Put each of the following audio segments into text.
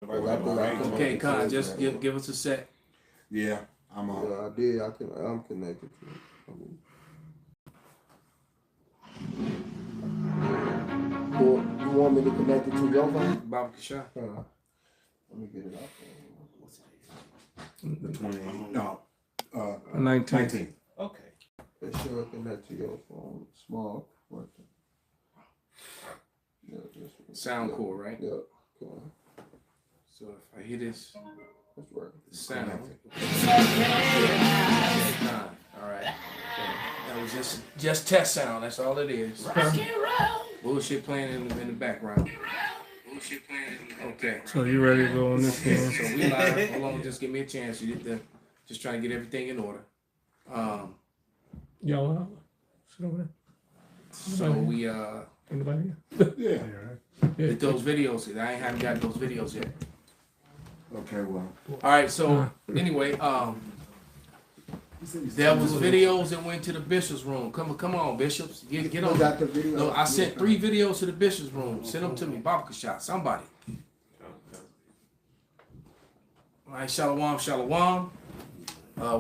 Okay, Con, just give us a sec. Yeah, I'm on. Yeah, I did. I'm connected to it. You want me to connect it to your phone? Baba Kasha. Let me get it out. The 28th. No. 19. Okay. It should connect to your phone. Small. Yeah, Sound cool, right? Yeah. Cool. So if I hear this, That's right. the sound. All right. That was just test sound. That's all it is. Bullshit playing in the background. Okay. So you ready to go on this one? So we live. Hold on, just give me a chance. You get just trying to get everything in order. Y'all sit over there. So we Anybody here? Yeah. did those videos. I haven't got those videos yet. Okay, well. All right. So anyway, there was videos that went to the bishop's room. Come on, bishops, get on. Got the video. No, I sent 3 videos to the bishop's room. Send them to me, Baba Shot. Somebody. All right, shalom, shalom.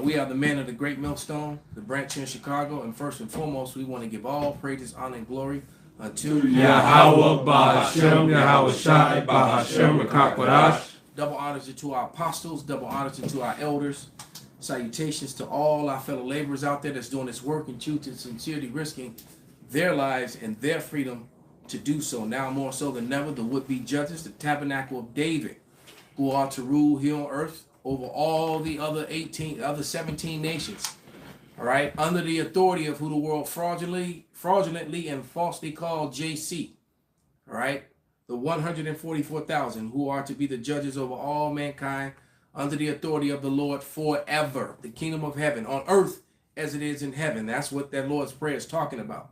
We are the men of the Great Millstone, the branch in Chicago, and first and foremost, we want to give all praises, honor, and glory unto Yahweh Bahashem, Yahweh Shai, Bahashem, Rakakwadash. Double honors to our apostles, double honors to our elders. Salutations to all our fellow laborers out there that's doing this work in truth and sincerity, risking their lives and their freedom to do so. Now more so than ever, the would-be judges, the tabernacle of David, who are to rule here on earth over all the other 17 nations. All right, under the authority of who the world fraudulently and falsely called JC. All right, the 144,000 who are to be the judges over all mankind under the authority of the Lord forever. The kingdom of heaven on earth as it is in heaven. That's what that Lord's Prayer is talking about.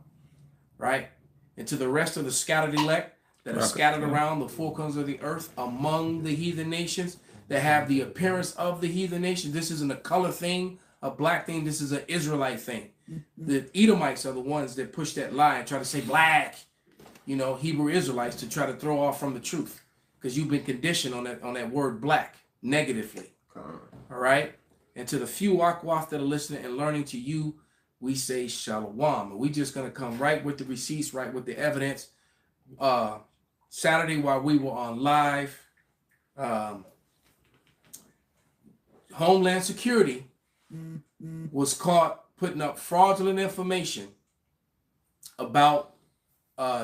Right? And to the rest of the scattered elect that are scattered around the four corners of the earth among the heathen nations that have the appearance of the heathen nation. This isn't a color thing, a black thing. This is an Israelite thing. The Edomites are the ones that push that lie and try to say black, Hebrew Israelites, to try to throw off from the truth, because you've been conditioned on that word black negatively. All right. And to the few Akwath that are listening and learning to you, we say shalom. And we just going to come right with the receipts, right with the evidence. Saturday, while we were on live, Homeland Security was caught putting up fraudulent information about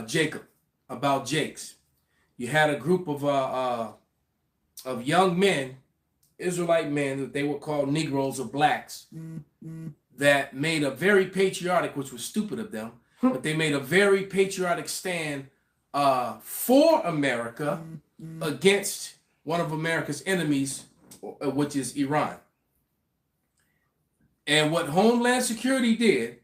Jacob, about Jakes. You had a group of young men, Israelite men, that they were called Negroes or blacks, that made a very patriotic, which was stupid of them, but they made a very patriotic stand for America against one of America's enemies, which is Iran. And what Homeland Security did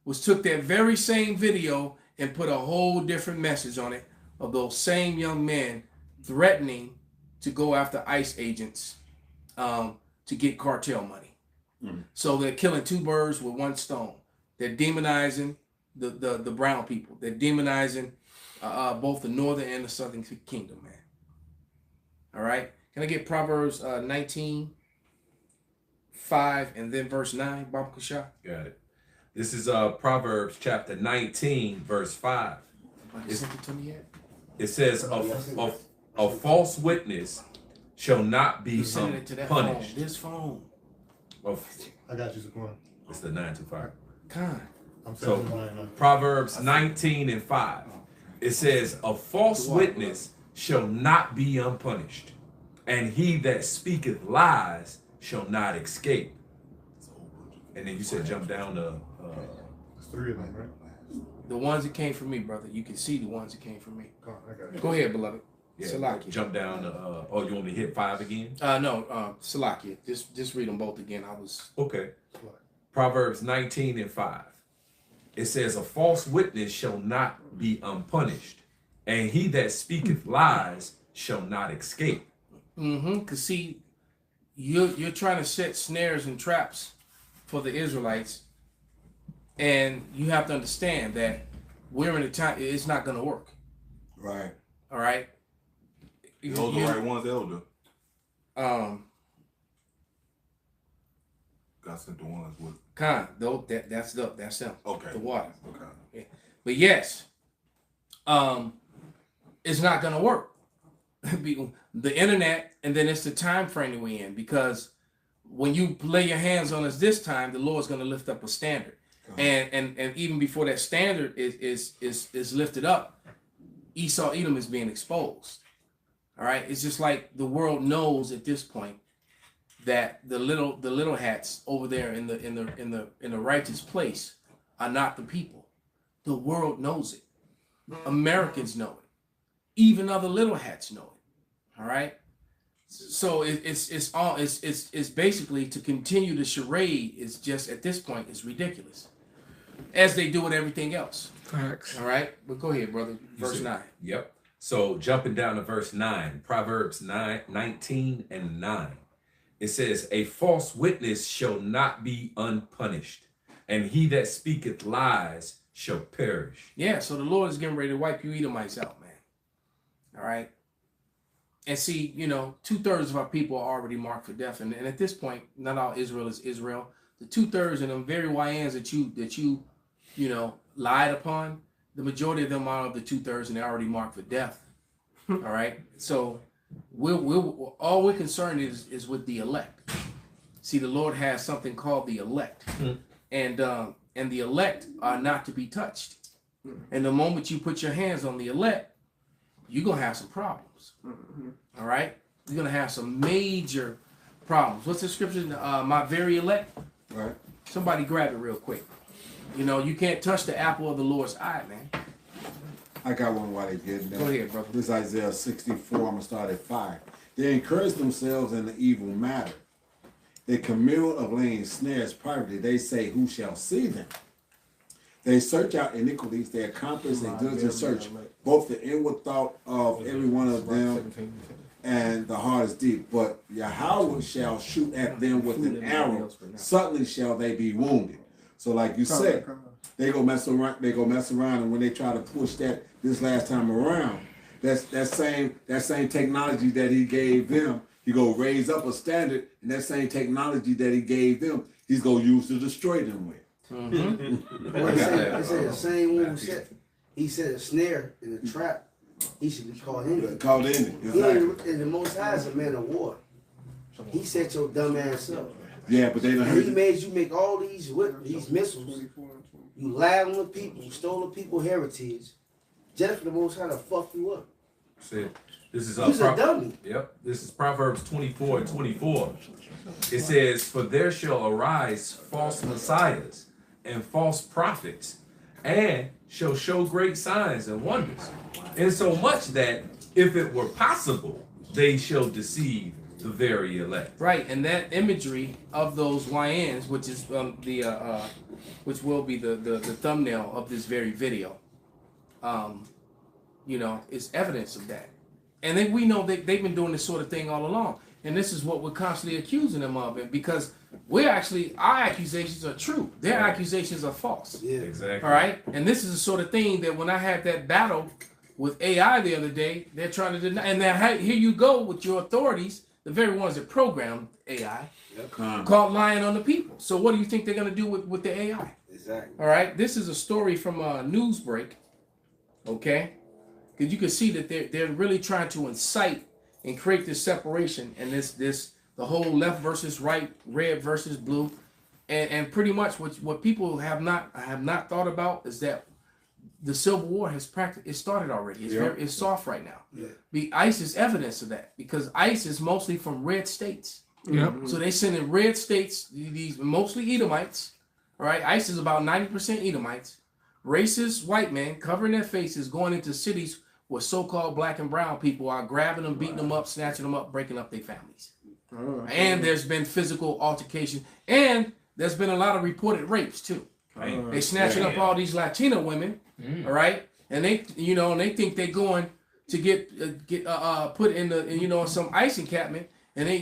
was took that very same video and put a whole different message on it of those same young men threatening to go after ICE agents to get cartel money. So they're killing 2 birds with 1 stone. They're demonizing the brown people. They're demonizing both the northern and the southern kingdom, man. All right. Can I get Proverbs 19:5 and then verse 9, Baba Kasha? Got it. This is Proverbs chapter 19, verse 5. It says, a false witness shall not be punished. This phone. I got you, Zaquan. It's the 925. Con. So Proverbs 19 and 5. It says, a false witness shall not be unpunished, and he that speaketh lies shall not escape. And then you said jump down to There's 3 of them, right? The ones that came from me, brother. You can see the ones that came from me. I got you. Go ahead, beloved. yeah, Salakia. jump down to you want me to hit 5 again? No, Salakia. Just read them both again. Okay. Proverbs 19 and 5. It says, a false witness shall not be unpunished, and he that speaketh lies shall not escape. Because see, you're trying to set snares and traps for the Israelites, and you have to understand that we're in a time it's not going to work. Right. All right. Those the right ones, Elder. God sent the ones with. Though that's them. Okay. The water. Okay. Yeah. But yes, it's not gonna work. The internet, and then it's the time frame that we're in, because when you lay your hands on us this time, the Lord's gonna lift up a standard. And even before that standard is lifted up, Esau Edom is being exposed. All right, it's just like the world knows at this point that the little hats over there in the righteous place are not the people. The world knows it. Americans know it. Even other little hats know it. All right. So it's basically to continue the charade. Is just at this point is ridiculous, as they do with everything else. Facts. All right, but go ahead, brother. Verse 9. Yep. So jumping down to verse 9, Proverbs 19 and 9. It says, a false witness shall not be unpunished, and he that speaketh lies shall perish. Yeah, so the Lord is getting ready to wipe you Edomites out, man. All right. And see, 2/3 of our people are already marked for death. And at this point, not all Israel is Israel. The 2/3 of them very YNs that you lied upon, the majority of them are of the 2/3, and they're already marked for death. All right. So all we're concerned is with the elect. See, the Lord has something called the elect, and the elect are not to be touched. And the moment you put your hands on the elect, you're gonna have some problems. All right, you're gonna have some major problems. What's the scripture? My very elect. Right. Somebody grab it real quick. You can't touch the apple of the Lord's eye, man. I got one while they get there. Go ahead, brother. This is Isaiah 64. I'm gonna start at 5. They encourage themselves in the evil matter. They commune of laying snares privately. They say, who shall see them? They search out iniquities. They accomplish and diligent search both the inward thought of every one of them and the heart is deep. But Yahweh shall shoot at them with an arrow. Suddenly shall they be wounded. So like you said, they go mess around. And when they try to push that this last time around, that same technology that he gave them, he go raise up a standard, and that same technology that he gave them, he's gonna use to destroy them with. It said the same one who said, he said a snare in a trap, he should be called in it. Called in it. Exactly. And the Most High is a man of war. He set your dumb ass up. Yeah, but they don't. And he made you make all these missiles. You lied on the people, you stole the people heritage, just for the Most High to fuck you up. See, this is He's a dummy. Yep. This is Proverbs 24 and 24. It says, for there shall arise false messiahs and false prophets, and shall show great signs and wonders, insomuch that if it were possible, they shall deceive the very elect. Right, and that imagery of those YNs, which is which will be the thumbnail of this very video, is evidence of that. And we know they've been doing this sort of thing all along. And this is what we're constantly accusing them of. And because our accusations are true. Their accusations are false. Yeah. Exactly. All right. And this is the sort of thing that when I had that battle with AI the other day, they're trying to deny. And then here you go with your authorities, the very ones that programmed AI, called lying on the people. So what do you think they're going to do with the AI? Exactly. All right. This is a story from Newsbreak. Okay. Because you can see that they're really trying to incite and create this separation and the whole left versus right, red versus blue, and pretty much what people have not thought about is that the Civil War has it started already. It's soft right now. Yeah. The ICE is evidence of that because ICE is mostly from red states. Yep. So they send in red states, these mostly Edomites. All right, ICE is about 90% Edomites. Racist white men covering their faces, going into cities where so-called black and brown people are grabbing them, beating them up, snatching them up, breaking up their families. And there's been physical altercation, and there's been a lot of reported rapes too. They snatching up all these Latina women, all right, and they think they're going to get put in the some ICE encampment, and they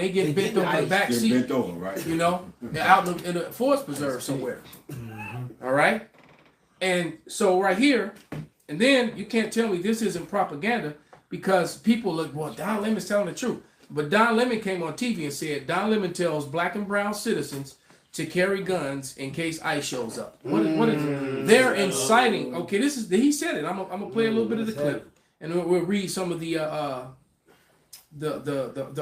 get bent over the back seat, bent over, right? Out in the forest preserve somewhere. All right, and so right here. And then you can't tell me this isn't propaganda. because people look, well, Don Lemon's telling the truth. But Don Lemon came on TV and said Don Lemon tells black and brown citizens to carry guns in case ICE shows up. What is it? They're inciting. Okay, he said it. I'm gonna play a little bit of the clip, and we'll read some of the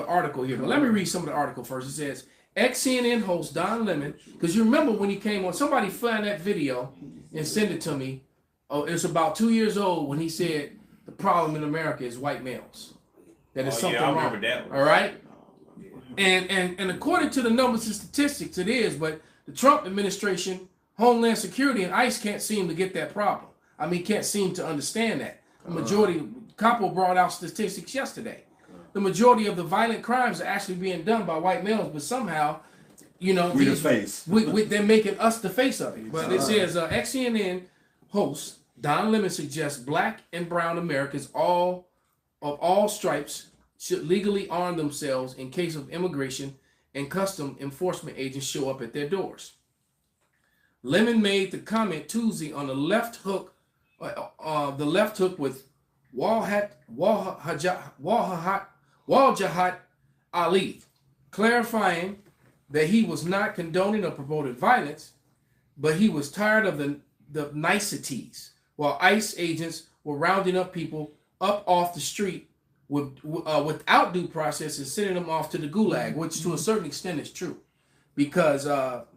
article here. But let me read some of the article first. It says ex-CNN host Don Lemon, because you remember when he came on, somebody found that video and sent it to me. Oh, it's about 2 years old when he said the problem in America is white males. That is something wrong. That all right. And according to the numbers and statistics, it is, but the Trump administration, Homeland Security, and ICE can't seem to get that problem. I mean, can't seem to understand that. The majority, Capo brought out statistics yesterday. The majority of the violent crimes are actually being done by white males, but somehow, you know, we the face. They're making us the face of it. But it says ex-CNN host Don Lemon suggests black and brown Americans of all stripes should legally arm themselves in case of immigration and custom enforcement agents show up at their doors. Lemon made the comment Tuesday on the left hook with Wajahat Ali, clarifying that he was not condoning or promoting violence, but he was tired of the niceties while ICE agents were rounding up people up off the street without due process and sending them off to the gulag, which to a certain extent is true, because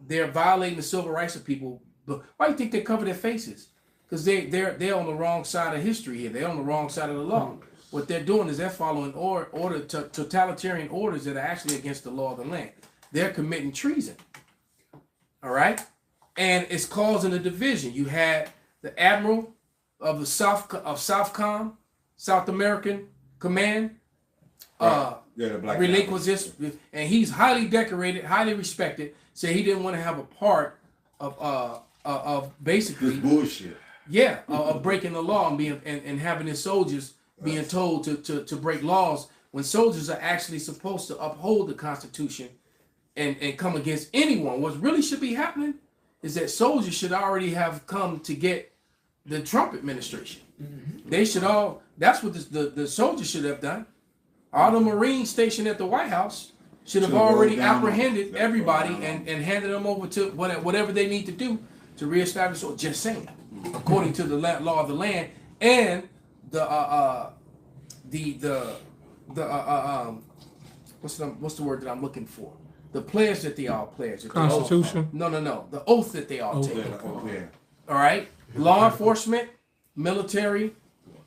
they're violating the civil rights of people. But why do you think they cover their faces? Because they're on the wrong side of history here. They're on the wrong side of the law. What they're doing is they're following totalitarian orders that are actually against the law of the land. They're committing treason. All right, and it's causing a division. You had the admiral of the South American Command, relinquished this, and he's highly decorated, highly respected. Said he didn't want to have a part of basically this bullshit. Yeah, of breaking the law and being and having his soldiers being told to break laws when soldiers are actually supposed to uphold the Constitution and come against anyone. What really should be happening is that soldiers should already have come to get the Trump administration. They should all. That's what the soldiers should have done. All the Marines stationed at the White House should have already apprehended everybody and handed them over to whatever they need to do to reestablish. Or just saying, according to the law of the land and what's the word that I'm looking for? The pledge that they all pledge. Constitution. No. The oath that they all take. All right. Law enforcement, military,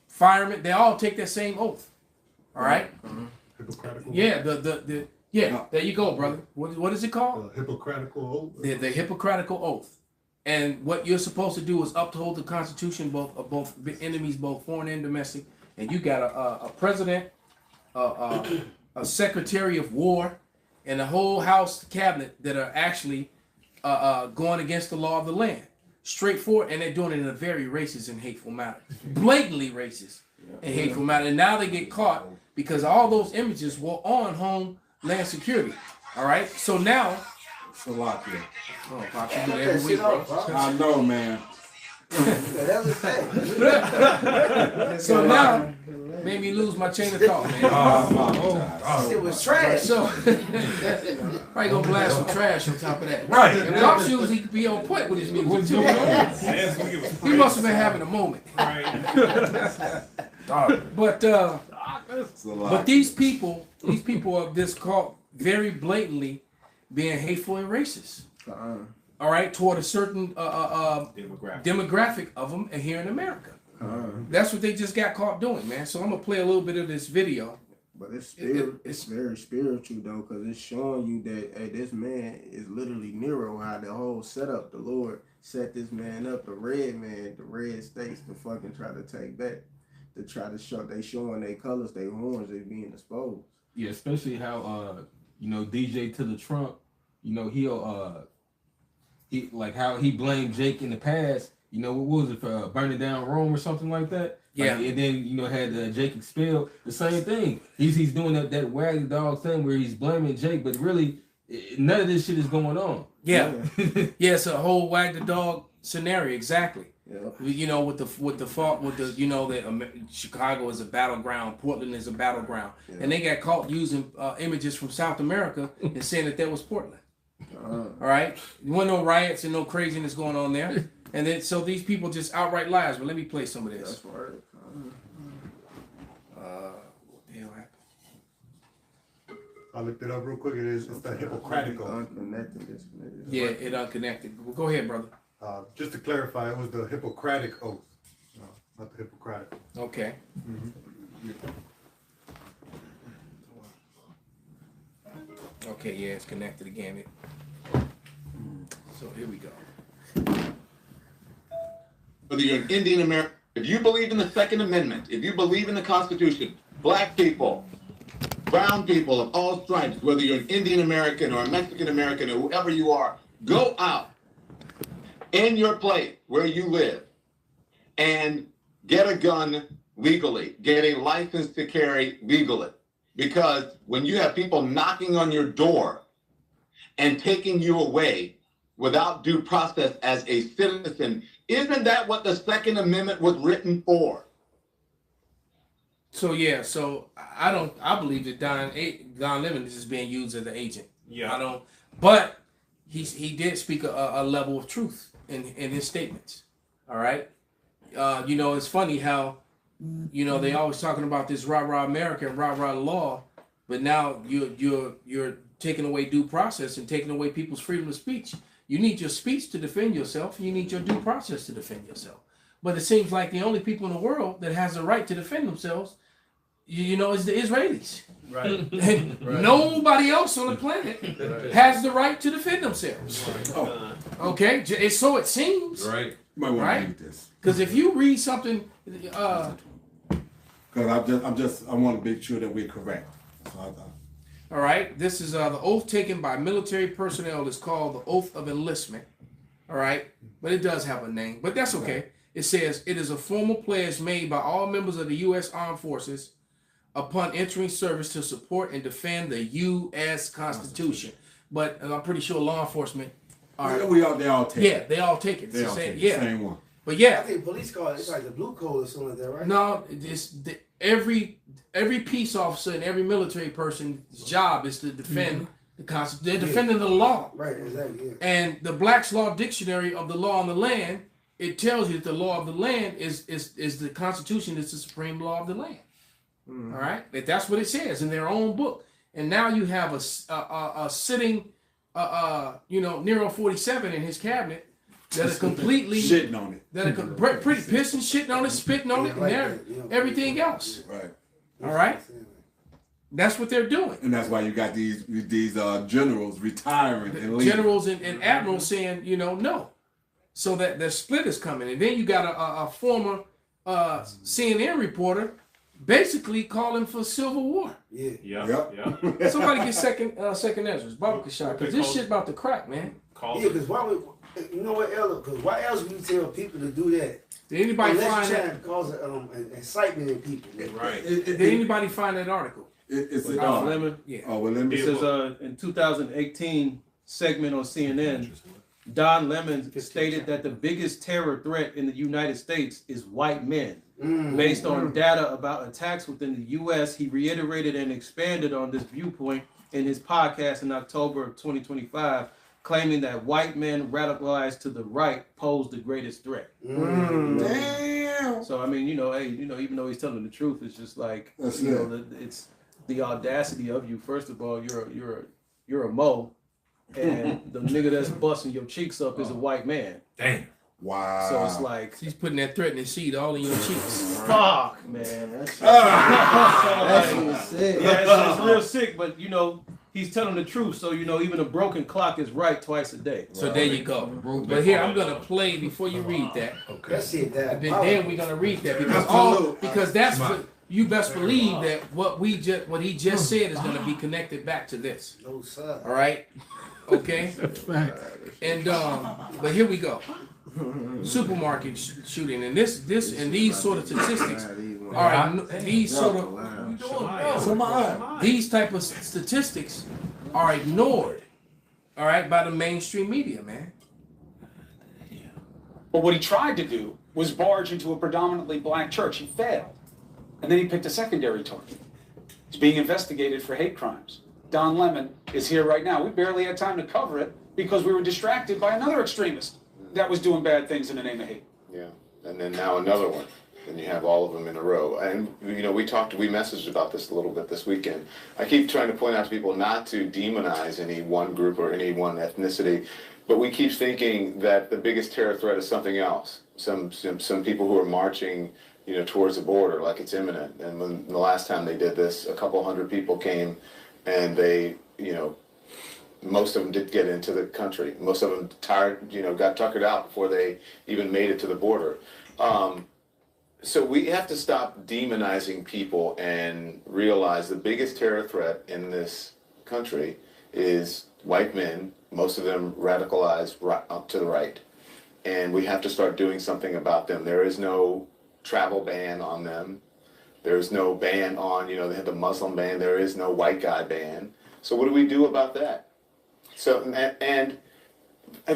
firemen, they all take that same oath. All right. Hippocratical. Yeah. There you go, brother. What is it called? Hippocratical oath. The Hippocratical oath. And what you're supposed to do is uphold the Constitution, both enemies, both foreign and domestic. And you got a president, a secretary of war, and a whole House cabinet that are actually going against the law of the land. Straightforward, and they're doing it in a very racist and hateful manner. Blatantly racist and hateful manner. And now they get caught because all those images were on Homeland Security. All right? So now... It's a lot there. Oh, Pop, you do it every week, bro. I know, man. So now, made me lose my chain of thought, man. It was trash. So, probably gonna blast some trash on top of that. Right. And Pop's usually be on point with his music. He must have been having a moment. But these people of this cult very blatantly being hateful and racist. All right, toward a certain demographic of them here in America. That's what they just got caught doing, man. So I'm gonna play a little bit of this video. But it's very spiritual though, because it's showing you that hey, this man is literally Nero. How the whole setup, the Lord set this man up, the red states to fucking try to take back, to try to show they showing their colors, their horns, they being exposed. Yeah, especially how DJ to the Trump, he'll like how he blamed Jake in the past. What was it for burning down Rome or something like that? Yeah. And then had Jake expelled. The same thing. He's doing that wag dog thing where he's blaming Jake, but really none of this shit is going on. Yeah, yeah, it's a whole wag the dog scenario exactly. You know, with the Chicago is a battleground, Portland is a battleground, and they got caught using images from South America and saying that was Portland. All right, there wasn't no riots and no craziness going on there, and then so these people just outright lies. But let me play some of this. That's right. What the hell happened? I looked it up real quick. It's the Hippocratic Oath. Unconnected, disconnected. Yeah, it unconnected. Well, go ahead, brother. Just to clarify, it was the Hippocratic Oath, not the Hippocratic. Okay. Okay, yeah, it's connected again. So here we go. Whether you're an Indian American, if you believe in the Second Amendment, if you believe in the Constitution, black people, brown people of all stripes, whether you're an Indian American or a Mexican American or whoever you are, go out in your place where you live and get a gun legally, get a license to carry legally. Because when you have people knocking on your door and taking you away without due process as a citizen, isn't that what the Second Amendment was written for? So yeah, so I believe that Don Lemon is being used as an agent. Yeah. I don't, but he did speak a level of truth in his statements. All right, you know, it's funny how, you know, they always talking about this rah-rah America and rah-rah law, but now you're taking away due process and taking away people's freedom of speech. You need your speech to defend yourself. You need your due process to defend yourself. But it seems like the only people in the world that has the right to defend themselves, you know, is the Israelis. Right. And nobody else on the planet has the right to defend themselves. Oh, Okay, so it seems. Right. you might want Right? to read this. Because if you read something, Because I want to make sure that we're correct. So all right, this is the oath taken by military personnel is called the Oath of Enlistment. All right, but it does have a name, but that's okay. It says it is a formal pledge made by all members of the U.S. Armed Forces upon entering service to support and defend the U.S. Constitution. But I'm pretty sure law enforcement are. they all take it. Yeah, they all take it. They It's all the take same, it. yeah. Same one. But I yeah, think police call it's like the blue code or something like that, right? no, every peace officer and every military person's job is to defend the Constitution. They're defending the law. Right, exactly. Yeah. And the Black's Law Dictionary of the Law on the Land, it tells you that the law of the land is the Constitution is the supreme law of the land. All right, that's what it says in their own book. And now you have a sitting, you know, Nero 47 in his cabinet that are completely Shitting on it. that are pretty pissing, shitting on it, spitting on it, and everything else. Right. All right, that's what they're doing. And that's why you got these generals retiring and leaving. Generals and admirals saying, you know, no. So that the split is coming, and then you got a former CNN reporter basically calling for civil war. Yeah. Yep. Somebody get second Ezra's Baba shot because this shit about to crack, man. Yeah, because why would you know what else? Because why else would you tell people to do that? Did anybody Unless find you're that? trying to cause an excitement in people. Right. Did anybody find that article? It's Don Lemon. Yeah. Oh, well, let me It says in 2018 segment on CNN, Don Lemon stated that the biggest terror threat in the United States is white men. Based on data about attacks within the U.S., he reiterated and expanded on this viewpoint in his podcast in October of 2025, claiming that white men radicalized to the right pose the greatest threat. Damn. So I mean, you know, hey, you know, even though he's telling the truth, it's just like That's you know, it's the audacity of you. First of all, you're a Mo, and the nigga that's busting your cheeks up is a white man. Damn. Wow. So it's like, He's putting that threatening seed all in your cheeks. fuck, man. That's sick. yeah, it's real sick. But you know, he's telling the truth. So you know, even a broken clock is right twice a day. So there you go. But here I'm gonna play before you read that. That's it. That. Then we're gonna read that because that's what you best believe that what he just said is gonna be connected back to this. No sir. All right. Okay. And but here we go. Supermarket shooting, and this and these sort of statistics are these sort of these type of statistics are ignored, all right, by the mainstream media, man. But what he tried to do was barge into a predominantly black church. He failed. And then he picked a secondary target. He's being investigated for hate crimes. Don Lemon is here right now. We barely had time to cover it because we were distracted by another extremist that was doing bad things in the name of hate. Yeah, and then now another one. And you have all of them in a row. And, we messaged about this a little bit this weekend. I keep trying to point out to people not to demonize any one group or any one ethnicity, but we keep thinking that the biggest terror threat is something else. Some people who are marching, towards the border like it's imminent. And when the last time they did this, a couple hundred people came and they, most of them did get into the country. Most of them got tuckered out before they even made it to the border. So we have to stop demonizing people and realize the biggest terror threat in this country is white men, most of them radicalized up to the right. And we have to start doing something about them. There is no travel ban on them. There is no ban on, they have the Muslim ban. There is no white guy ban. So what do we do about that? So, and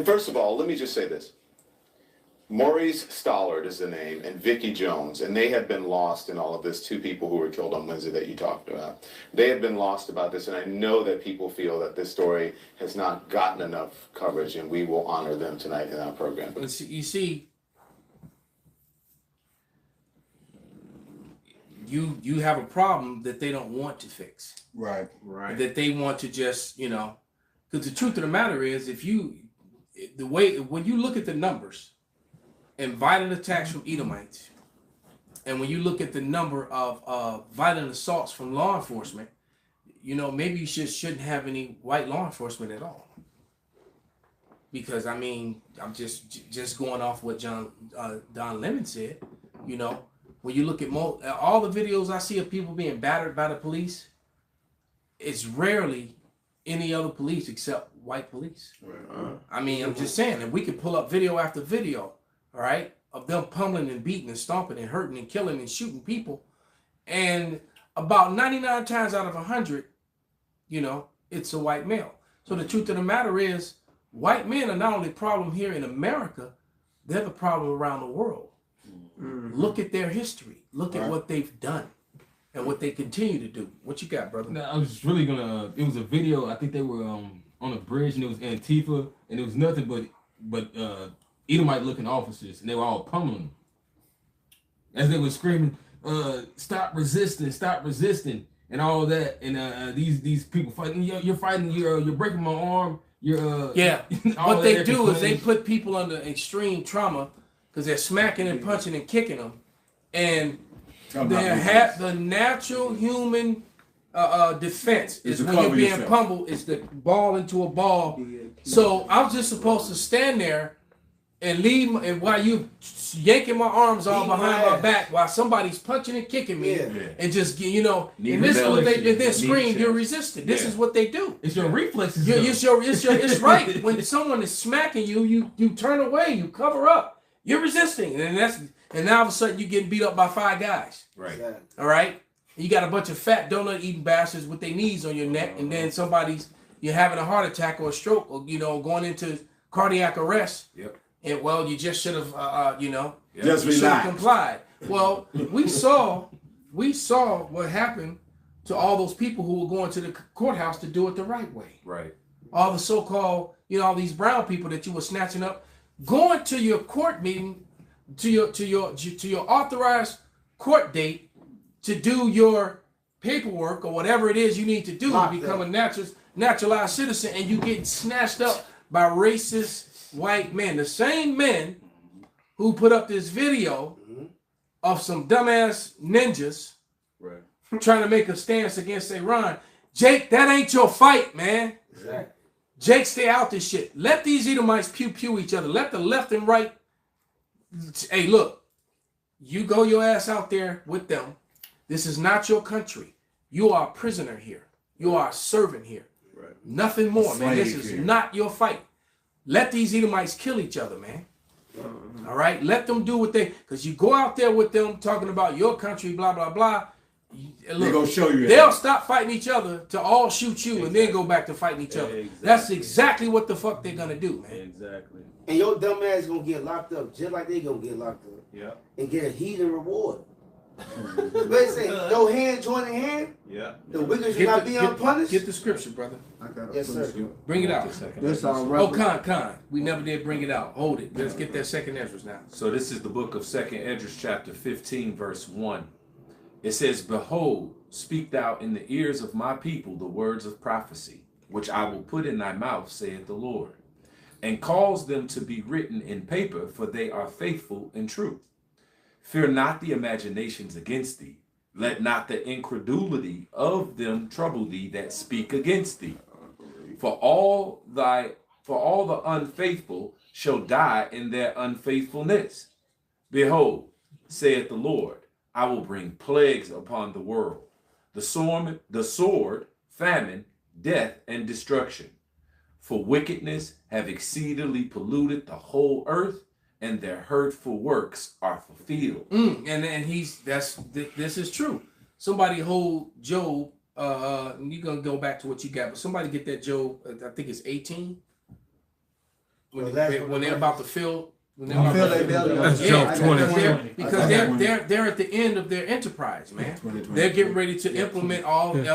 first of all, let me just say this. Maurice Stollard is the name, and Vicky Jones, and they have been lost in all of this. Two people who were killed on Wednesday that you talked about. They have been lost about this, and I know that people feel that this story has not gotten enough coverage, and we will honor them tonight in our program. You see, you have a problem that they don't want to fix. Right. That they want to just, because the truth of the matter is, when you look at the numbers and violent attacks from Edomites, and when you look at the number of violent assaults from law enforcement, maybe you shouldn't have any white law enforcement at all. Because I'm just going off what Don Lemon said. When you look at all the videos I see of people being battered by the police, it's rarely any other police except white police. I'm just saying, and we could pull up video after video, all right, of them pummeling and beating and stomping and hurting and killing and shooting people. And about 99 times out of 100, it's a white male. So the truth of the matter is, white men are not only a problem here in America, they're the problem around the world. Look at their history. Look at what they've done and what they continue to do. What you got, brother? No, I was really it was a video. I think they were on a bridge, and it was Antifa, and it was nothing but Edomite looking officers, and they were all pummeling them. As they were screaming, stop resisting, and all that. And these people fighting, you're fighting, you're breaking my arm. What they do is they put people under extreme trauma because they're smacking and punching and kicking them, and the natural human defense is when you're being pummeled, is to ball into a ball. So I was just supposed to stand there and leave, and while you yanking my arms all behind my back while somebody's punching and kicking me, and just and this is what they then scream, you're resisting. This is what they do. It's your reflexes. It's right. When someone is smacking you, you turn away, you cover up. You're resisting, and now all of a sudden you're getting beat up by 5 guys. Right. All right. You got a bunch of fat donut eating bastards with their knees on your neck, and then you're having a heart attack or a stroke, or going into cardiac arrest. Yep. And you just should have just complied. Well, we saw what happened to all those people who were going to the courthouse to do it the right way. Right. All the so-called, all these brown people that you were snatching up, going to your court meeting, to your authorized court date to do your paperwork or whatever it is you need to do to become a naturalized citizen, and you get snatched up by racist white men. The same men who put up this video of some dumbass ninjas trying to make a stance against Iran. Jake, that ain't your fight, man. Exactly. Jake, stay out this shit. Let these Edomites pew each other. Let the left and right. Hey, look, you go your ass out there with them. This is not your country. You are a prisoner here. You are a servant here. Right. Nothing more, man. This is not your fight. Let these Edomites kill each other, man. All right? Let them do what because you go out there with them talking about your country, blah, blah, blah. They gonna show you. They'll stop fighting each other to all shoot you and then go back to fighting each other. That's exactly what the fuck they're gonna do, man. Exactly. And your dumb ass gonna get locked up just like they gonna get locked up. Yeah. And get a heathen reward. They say no hand joining hand. Yeah. The wicked should not be unpunished. Get the scripture, brother. Yes, sir. Bring it out. This Khan. We never did bring it out. Hold it. Let's get that second Ezra now. So this is the book of 2nd Ezra, chapter 15, verse 1. It says, "Behold, speak thou in the ears of my people the words of prophecy, which I will put in thy mouth, saith the Lord, and cause them to be written in paper, for they are faithful and true. Fear not the imaginations against thee. Let not the incredulity of them trouble thee that speak against thee. For all the unfaithful shall die in their unfaithfulness. Behold, saith the Lord, I will bring plagues upon the world, the sword, famine, death, and destruction. For wickedness have exceedingly polluted the whole earth, and their hurtful works are fulfilled." And this is true. Somebody hold Job. You're gonna go back to what you got, but somebody get that Job. I think it's 18. When they're about to fill. That's Job 20. Because they're at the end of their enterprise, man. They're getting ready to implement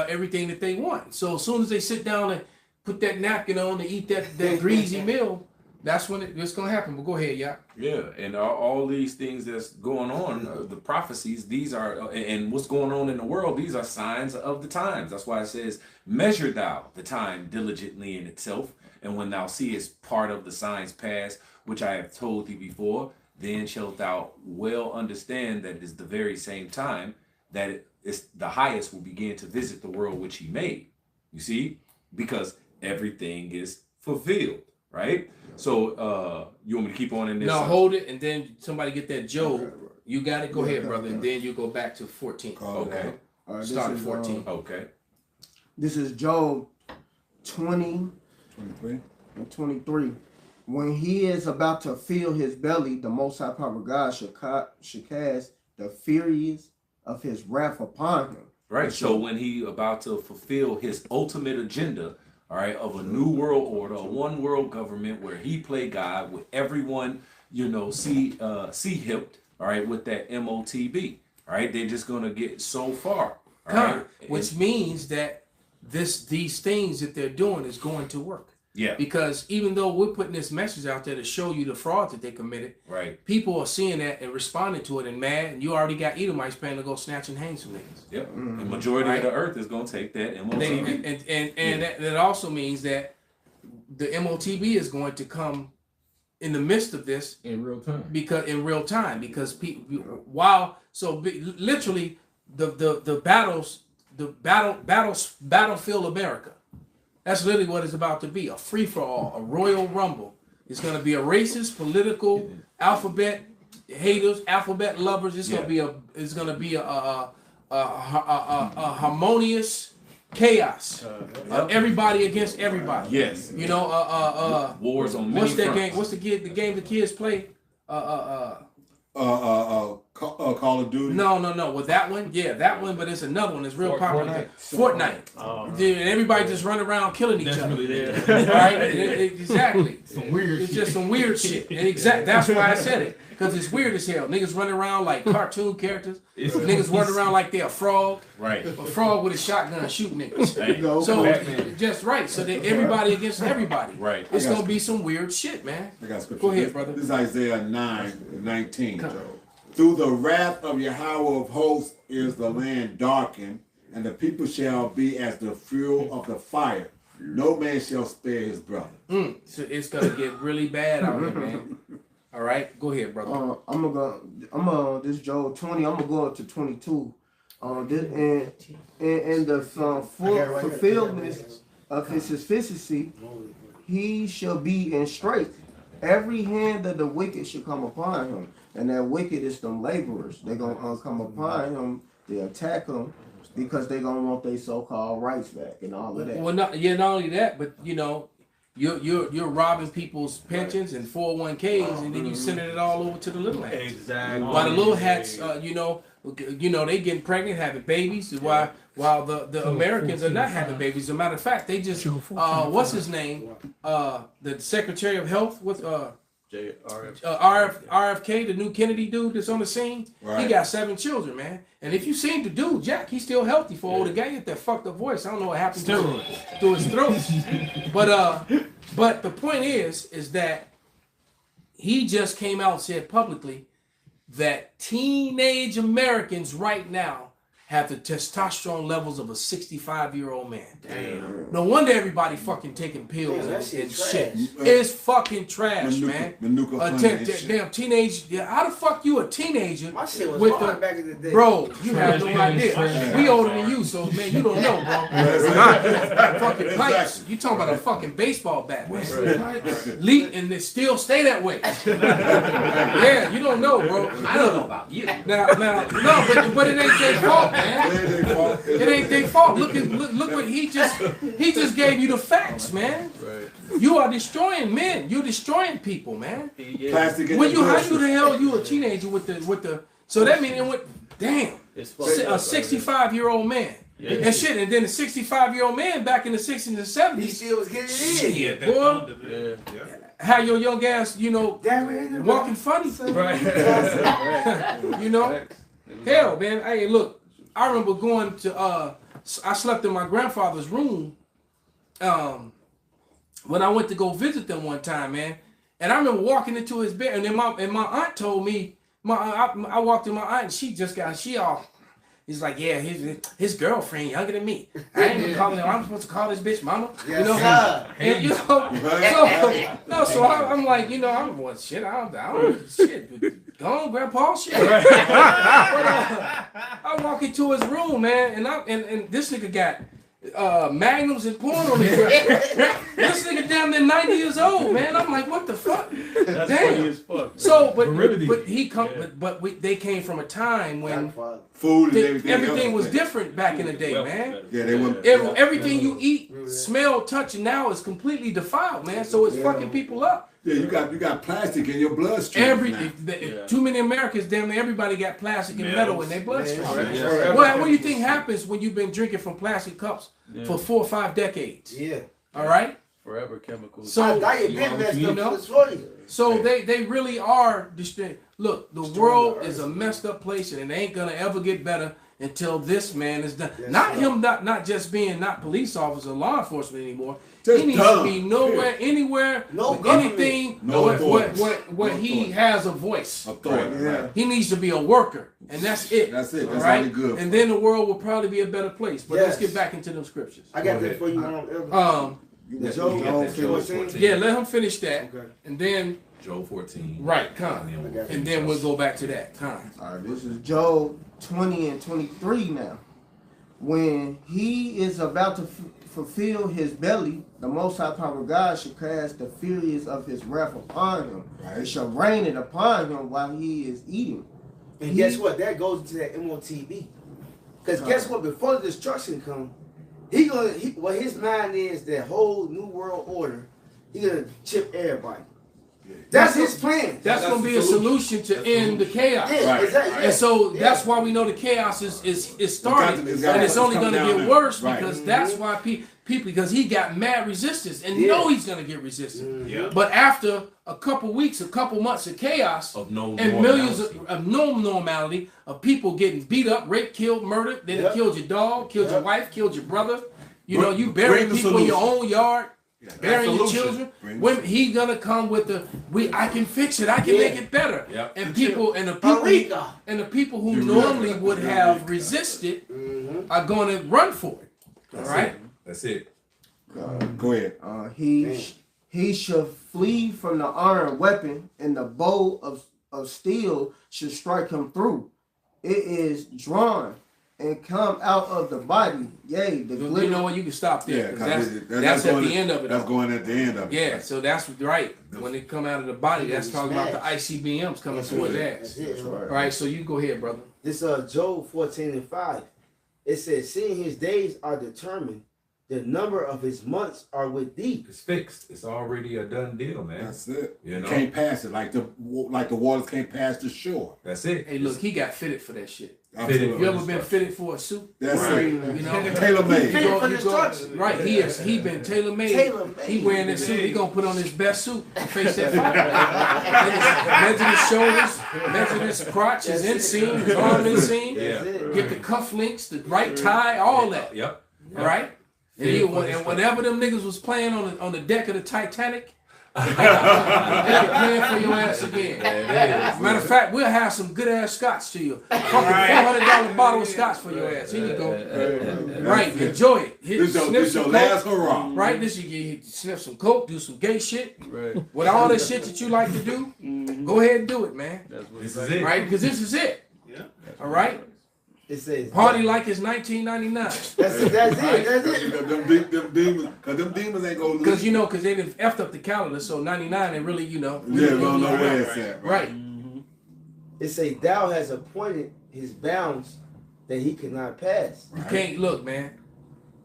everything that they want. So as soon as they sit down and put that napkin on to eat that greasy meal, that's when it's gonna happen. But go ahead, yeah. Yeah, and all these things that's going on, the prophecies, these are, and what's going on in the world, these are signs of the times. That's why it says, "Measure thou the time diligently in itself, and when thou seest part of the signs pass, which I have told thee before, then shalt thou well understand that it is the very same time that the highest will begin to visit the world which he made." You see, because everything is fulfilled, right? So you want me to keep on in this? No, hold it, and then somebody get that Job. You got it. Go ahead, brother, and then you go back to 14. Okay. Start at 14. Okay. This is Job 20 and 23. When he is about to fill his belly, the Most High Power God should cast the furies of his wrath upon him. Right. So when he about to fulfill his ultimate agenda, all right, of a new world order, a one world government where he play God with everyone, see hipped, all right, with that MOTB. All right, they're just gonna get so far. All right, which means that these things that they're doing is going to work. Yeah. Because even though we're putting this message out there to show you the fraud that they committed, right? People are seeing that and responding to it and mad, and you already got Edomites planning to go snatch and hang some niggas. Yep. The majority of the earth is gonna take that MOTB. And that also means that the MOTB is going to come in the midst of this in real time. Because people, literally the battlefield America. That's literally what it's about to be, a free-for-all, a royal rumble. It's going to be a racist, political, alphabet haters, alphabet lovers. It's going to be a harmonious chaos. Everybody against everybody. Yes. Wars on what's many that fronts. game? What's the game the kids play? Call of Duty. No. Well, that one, that one. But it's another one. It's real popular. Fortnite. Dude, and everybody just run around killing each other. Right? Exactly. Some weird it's shit. just some weird shit. And that's why I said it. Because it's weird as hell. Niggas running around like cartoon characters. Niggas running around like they're a frog. Right. A frog with a shotgun shooting niggas. Right. So just right. So that everybody against everybody. Right. It's gonna be some weird shit, man. Go ahead, brother. This is Isaiah 9:19. Through the wrath of Yahweh of hosts is the land darkened, and the people shall be as the fuel of the fire. No man shall spare his brother. So it's gonna get really bad out here, man. All right, go ahead, brother. This Job 20. I'm gonna go up to 22. And the fulfillment of his sufficiency, he shall be in straits. Every hand of the wicked shall come upon him, and that wicked is them laborers. They're gonna come upon him. They attack him because they're gonna want their so-called rights back and all of that. Well, not only that, but you're robbing people's pensions and 401ks, and then you sending it all over to the little hats. Exactly. While the little hats, You know, they getting pregnant, having babies. While the Americans are not having babies. As a matter of fact, they just what's his name? The Secretary of Health with RFK, the new Kennedy dude that's on the scene. Right. He got 7 children, man. And if you seen the dude, Jack, he's still healthy for older guy. He had that fucked up voice. I don't know what happened to his throat. But the point is that he just came out and said publicly that teenage Americans right now have the testosterone levels of a 65-year-old man. Damn. No wonder everybody fucking taking pills and shit. It's fucking trash, man. Damn teenage. Yeah, how the fuck you a teenager? My shit was with hard back in the day. Bro, you have no idea. We older than you, so man, you don't know, bro. Fucking pipes. You talking about a fucking baseball bat, man. Leak and they still stay that way. Yeah, you don't know, bro. I don't know about you. Now, no, but it ain't their fault, man. It ain't their fault. Look what he just gave you the facts, man. Right. You are destroying men. You're destroying people, man. Plastic. How the hell you a teenager with the so that means it went damn a 65-year-old man. Yeah. And shit, and then the 65-year-old man back in the 60s and 70s. He still was getting it in. Boy, how your young ass, you know, walking funny. Right. You know? Hell, man. Hey, look, I remember going to, I slept in my grandfather's room when I went to go visit them one time, man. And I remember walking into his bed, and then my aunt told me, I walked in my aunt, and she all, he's like, yeah, his girlfriend younger than me. I ain't even calling her. I'm supposed to call this bitch mama. Yes, you know, and, you know, so I'm like, you know, I'm well, shit. I don't shit. Go on, Grandpa, shit. But, I walk into his room, man, and this nigga got magnums and porn on his dress. This nigga damn near 90 years old, man. I'm like, what the fuck? That's damn. Funny as fuck. So, they came from a time when food and everything was different back in the day, man. Yeah, they were. Everything you eat, smell, touch, and now is completely defiled, man. So it's fucking people up. Yeah, you got plastic in your bloodstream. Too many Americans, damn near everybody got plastic and metal in their bloodstream. What do you think happens when you've been drinking from plastic cups for 4 or 5 decades? Yeah. All right. Forever chemicals. So so they really are. Look, the world is a messed up place, and it ain't gonna ever get better until this man is done. Not just being not police officer, law enforcement anymore. He needs to be nowhere, anywhere, anything where he has a voice. He needs to be a worker, and that's it. That's it. That's right? really good. And then the world will probably be a better place. But let's get back into them scriptures. I got that for you. Yeah, let him finish that, and then Job 14. Right, and then we'll go back to that. All right, this is Job 20 and 23 now. When he is about to fulfill his belly, the Most High Power God shall cast the furies of his wrath upon him. Right. It shall rain it upon him while he is eating. And guess what? That goes into that MOTB. Because guess what? Before the destruction comes, his mind is that whole new world order. He's gonna chip everybody. That's his plan. That's gonna be a solution to end the chaos. Yeah, exactly. And so that's why we know the chaos is starting, and it's only gonna get worse because that's why people because he got mad resistance and know he's gonna get resistance. But after a couple weeks, a couple months of chaos and millions of no normality of people getting beat up, raped, killed, murdered, then it killed your dog, killed your wife, killed your brother. You know, you bury people in your own yard. Burying your children, when he gonna come with I can fix it, I can make it better, and the people who normally would have resisted are gonna run for it. All right, that's it. Go ahead. He shall flee from the iron weapon, and the bow of steel shall strike him through. It is drawn and come out of the body. Yea, the glitter. You know what? You can stop there. That's at the end of it. That's going at the end of it. Yeah, so that's right. When they come out of the body, that's talking about the ICBMs coming towards ass. All right, so you go ahead, brother. This Job 14 and 5. It says, seeing his days are determined, the number of his months are with thee. It's fixed. It's already a done deal, man. That's it. You know? Can't pass it like the waters can't pass the shore. That's it. Hey, look, he got fitted for that shit. Fitted. You ever been fitted for a suit? That's Right. it. You know, Tailor made. Fitted for destruction. right. He been tailor made. Tailor-made. He wearing this suit. He gonna put on his best suit and face that fire. Measure his shoulders, measure his crotch, his inseam, his arm inseam. Yeah. Get the cufflinks, the right tie, all that. Yep. Right? And whenever them niggas was playing on the deck of the Titanic, they playing for your ass again. Matter of fact, we'll have some good ass scotch to you. $400 bottle of scotch for your ass. Here you go. Right, enjoy it. This your last hurrah. Right, this you sniff some coke, do some gay shit. Right. With all the shit that you like to do, go ahead and do it, man. This is it. Right, because this is it. Yeah. All right. It says Party like it's 1999. That's it. That's it. Them demons, cause them demons ain't gonna lose. Because because they didn't effed up the calendar, so 99 ain't really Yeah, we don't know where it's at. Right. It says thou has appointed his bounds that he cannot pass. You can't look, man.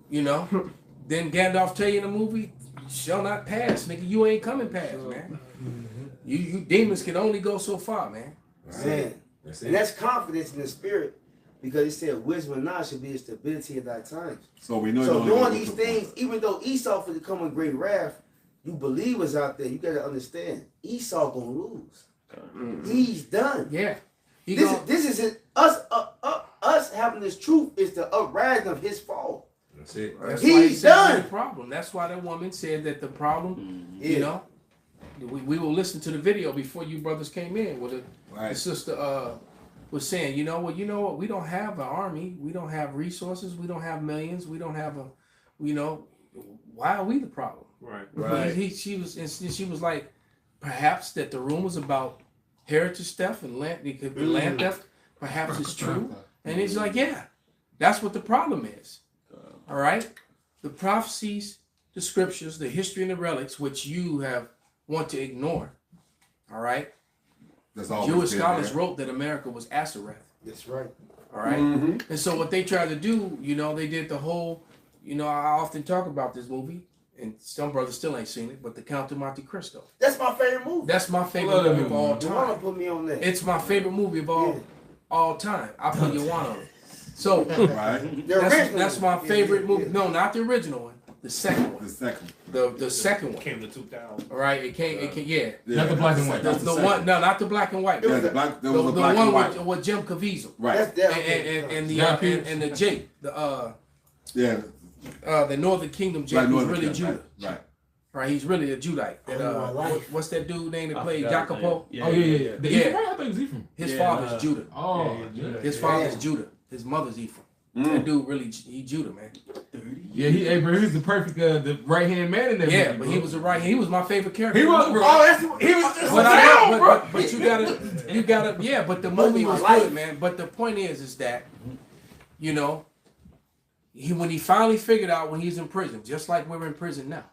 Then Gandalf tell you in the movie, shall not pass, nigga. You ain't coming past, man. You demons can only go so far, man. Man. And that's confidence in the spirit. Because it said wisdom and knowledge should be the stability of thy times. So we know. So doing these things, even though Esau for to come in great wrath, you believers out there, you gotta understand, Esau gonna lose. He's done. Yeah. This is it. Us having this truth is the uprising of his fall. That's it. That's He's why he said done. the problem. That's why that woman said that the problem, we will listen to the video before you brothers came in with the sister was saying, you know what, we don't have an army, we don't have resources, we don't have millions, we don't have why are we the problem? Right. She was like, perhaps that the rumors about heritage theft and land theft, perhaps it's true. And it's like, yeah, that's what the problem is. All right? The prophecies, the scriptures, the history and the relics, which you want to ignore. All right? Jewish scholars wrote that America was Ashereth. That's right. All right? And so what they tried to do, they did the whole, I often talk about this movie, and some brothers still ain't seen it, but The Count of Monte Cristo. That's my favorite movie. That's my favorite movie of all You wanna time. put me on that? It's my favorite movie of all time. I put Yawana on it. So that's my favorite movie. No, not the original one. The second one. The second one. Came to 2000. All right, it came. Yeah. Not the black and white. The one. No, not the black and white. Yeah, the one with Jim Caviezel. Right. And the Jake. The Northern Kingdom Jake was really Judah. Right. He's really a Judite. What's that dude name that played Jacopo? Yeah. Oh yeah. The Ephraim? I think it's Ephraim. His father's Judah. Oh, his father's Judah. His mother's Ephraim. That dude really, he Judah, man. Yeah, he was the perfect, the right hand man in that movie. Yeah, but he was the right. He was my favorite character. He was, bro. But you gotta. Yeah, but the movie was good, man. But the point is that, when he finally figured out when he's in prison, just like we're in prison now.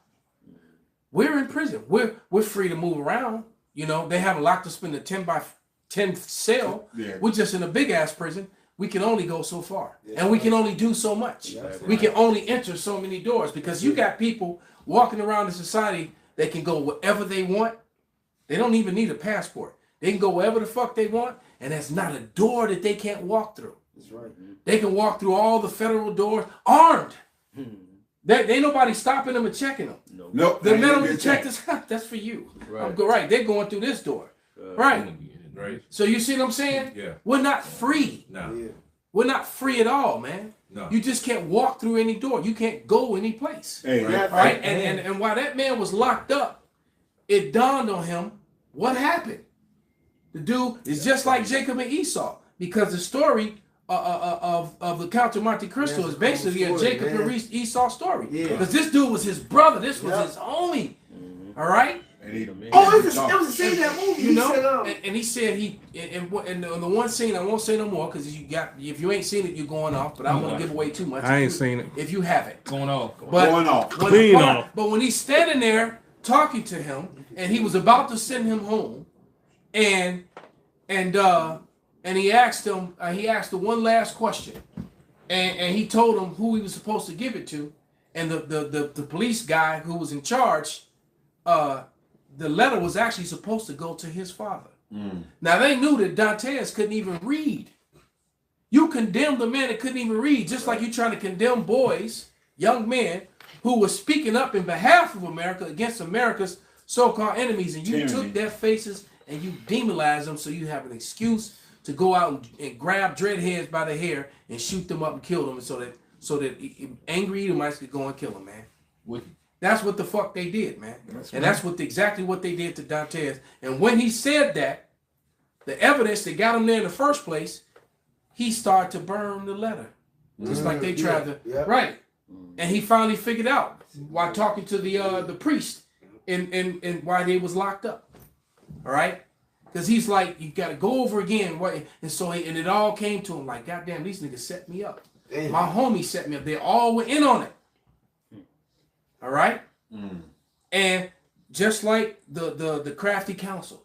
We're in prison. We're free to move around. They haven't locked us in a 10 by 10 cell. Yeah. We're just in a big ass prison. We can only go so far, and we can only do so much. We can only enter so many doors because you got people walking around in society that can go wherever they want. They don't even need a passport. They can go wherever the fuck they want, and there's not a door that they can't walk through. That's right. They can walk through all the federal doors armed. They ain't nobody stopping them and checking them. Nope. The metal detectors, that's for you. Right. They're going through this door. Right. So you see what I'm saying? Yeah. We're not free. No. Yeah. We're not free at all, man. No. You just can't walk through any door. You can't go any place. Hey, right? And while that man was locked up, it dawned on him what happened. The dude is just like Jacob and Esau, because the story of the Count of Monte Cristo is basically a Jacob and Esau story. Because this dude was his brother. This was his homie. All right? It was a scene in that movie. And he said and the one scene, I won't say no more because if you ain't seen it, you're going off. But I don't want to give away too much. I ain't seen it. If you haven't, going off. Clean off. But when he's standing there talking to him, and he was about to send him home, and he asked him, he asked the one last question, and he told him who he was supposed to give it to, and the police guy who was in charge, the letter was actually supposed to go to his father. Now they knew that Dantes couldn't even read. You condemned a man that couldn't even read, just like you trying to condemn boys, young men, who were speaking up in behalf of America against America's so-called enemies, and you took their faces and you demonized them so you have an excuse to go out and grab dreadheads by the hair and shoot them up and kill them, so that angry Edomites could go and kill them, man. That's what the fuck they did, man. That's exactly what they did to Dantes. And when he said that, the evidence that got him there in the first place, he started to burn the letter, just like they tried to. Right. And he finally figured out while talking to the priest and why they was locked up. All right. Because he's like, you got to go over again. And so and it all came to him like, goddamn, these niggas set me up. Damn. My homie set me up. They all were in on it. All right. And just like the crafty council,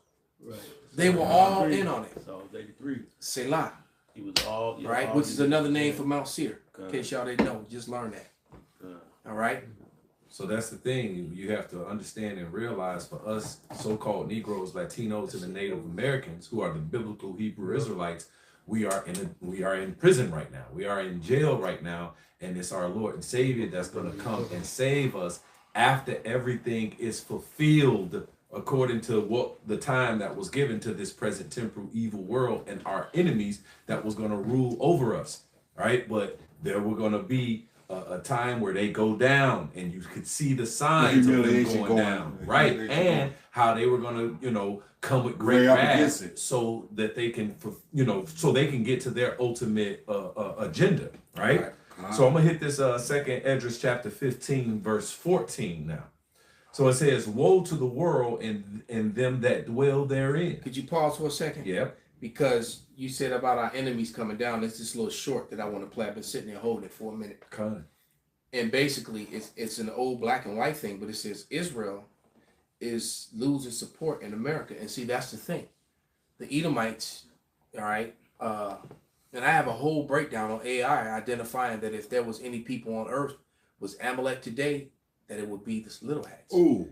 they were all in on it. So 83. Selah. He was all right, which is another name for Mount Seir. In case y'all didn't know, just learn that. All right. So that's the thing you have to understand and realize. For us so-called Negroes, Latinos, and the Native Americans, who are the biblical Hebrew Israelites, we are in prison right now. We are in jail right now, and it's our Lord and Savior that's going to come and save us after everything is fulfilled according to what the time that was given to this present temporal evil world and our enemies that was going to rule over us, right? But there were going to be a time where they go down, and you could see the signs of them going down, right? And how they were going to, come with great wrath so that they can, so they can get to their ultimate agenda, right? So I'm gonna hit this second Esdras chapter 15 verse 14 now. So it says, "Woe to the world and them that dwell therein." Could you pause for a second? Yeah. Because you said about our enemies coming down. It's this little short that I want to play. I've been sitting there holding it for a minute. And basically, it's an old black and white thing, but it says Israel is losing support in America. And see, that's the thing. The Edomites, all right, and I have a whole breakdown on AI identifying that if there was any people on earth was Amalek today, that it would be this little hats. Ooh.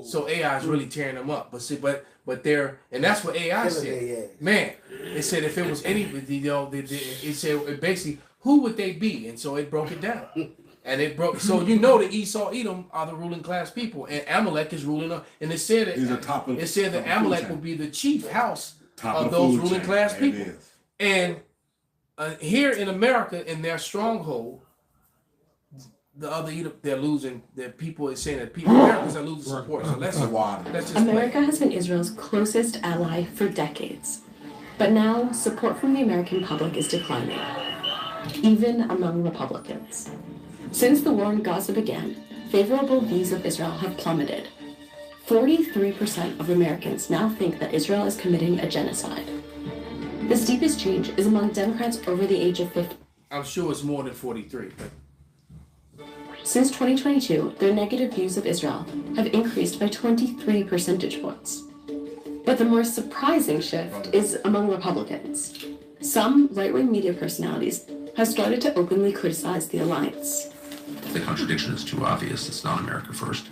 So AI is really tearing them up. But see, but they're, and that's what AI said. Man, it said if it was any, it said basically who would they be, and so it broke it down. And it broke, so the Esau, Edom are the ruling class people, and Amalek is ruling up. And it said that Amalek will be the chief house of those ruling class people. And here in America, in their stronghold, the other Edom, they're losing. Their people is saying that Americans are losing support. So let's just America has been Israel's closest ally for decades, but now support from the American public is declining, even among Republicans. Since the war in Gaza began, favorable views of Israel have plummeted. 43% of Americans now think that Israel is committing a genocide. The steepest change is among Democrats over the age of 50. I'm sure it's more than 43. Since 2022, their negative views of Israel have increased by 23 percentage points. But the more surprising shift is among Republicans. Some right-wing media personalities have started to openly criticize the alliance. The contradiction is too obvious. It's not America first.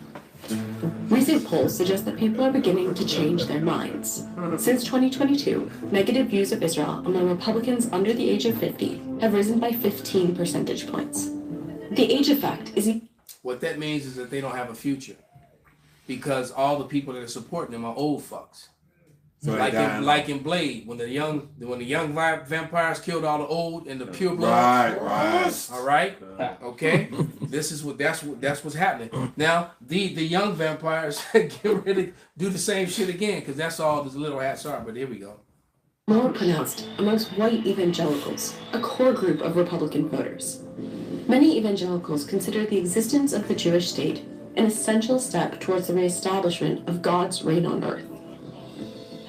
Recent polls suggest that people are beginning to change their minds. Since 2022, negative views of Israel among Republicans under the age of 50 have risen by 15 percentage points. The age effect is... What that means is that they don't have a future, because all the people that are supporting them are old fucks. So like in Blade, when the young vampires killed all the old and the pure blood. Right. All right. Okay. That's what's happening now. The young vampires get ready to do the same shit again, because that's all the little hats are. But here we go. More pronounced amongst white evangelicals, a core group of Republican voters. Many evangelicals consider the existence of the Jewish state an essential step towards the reestablishment of God's reign on earth.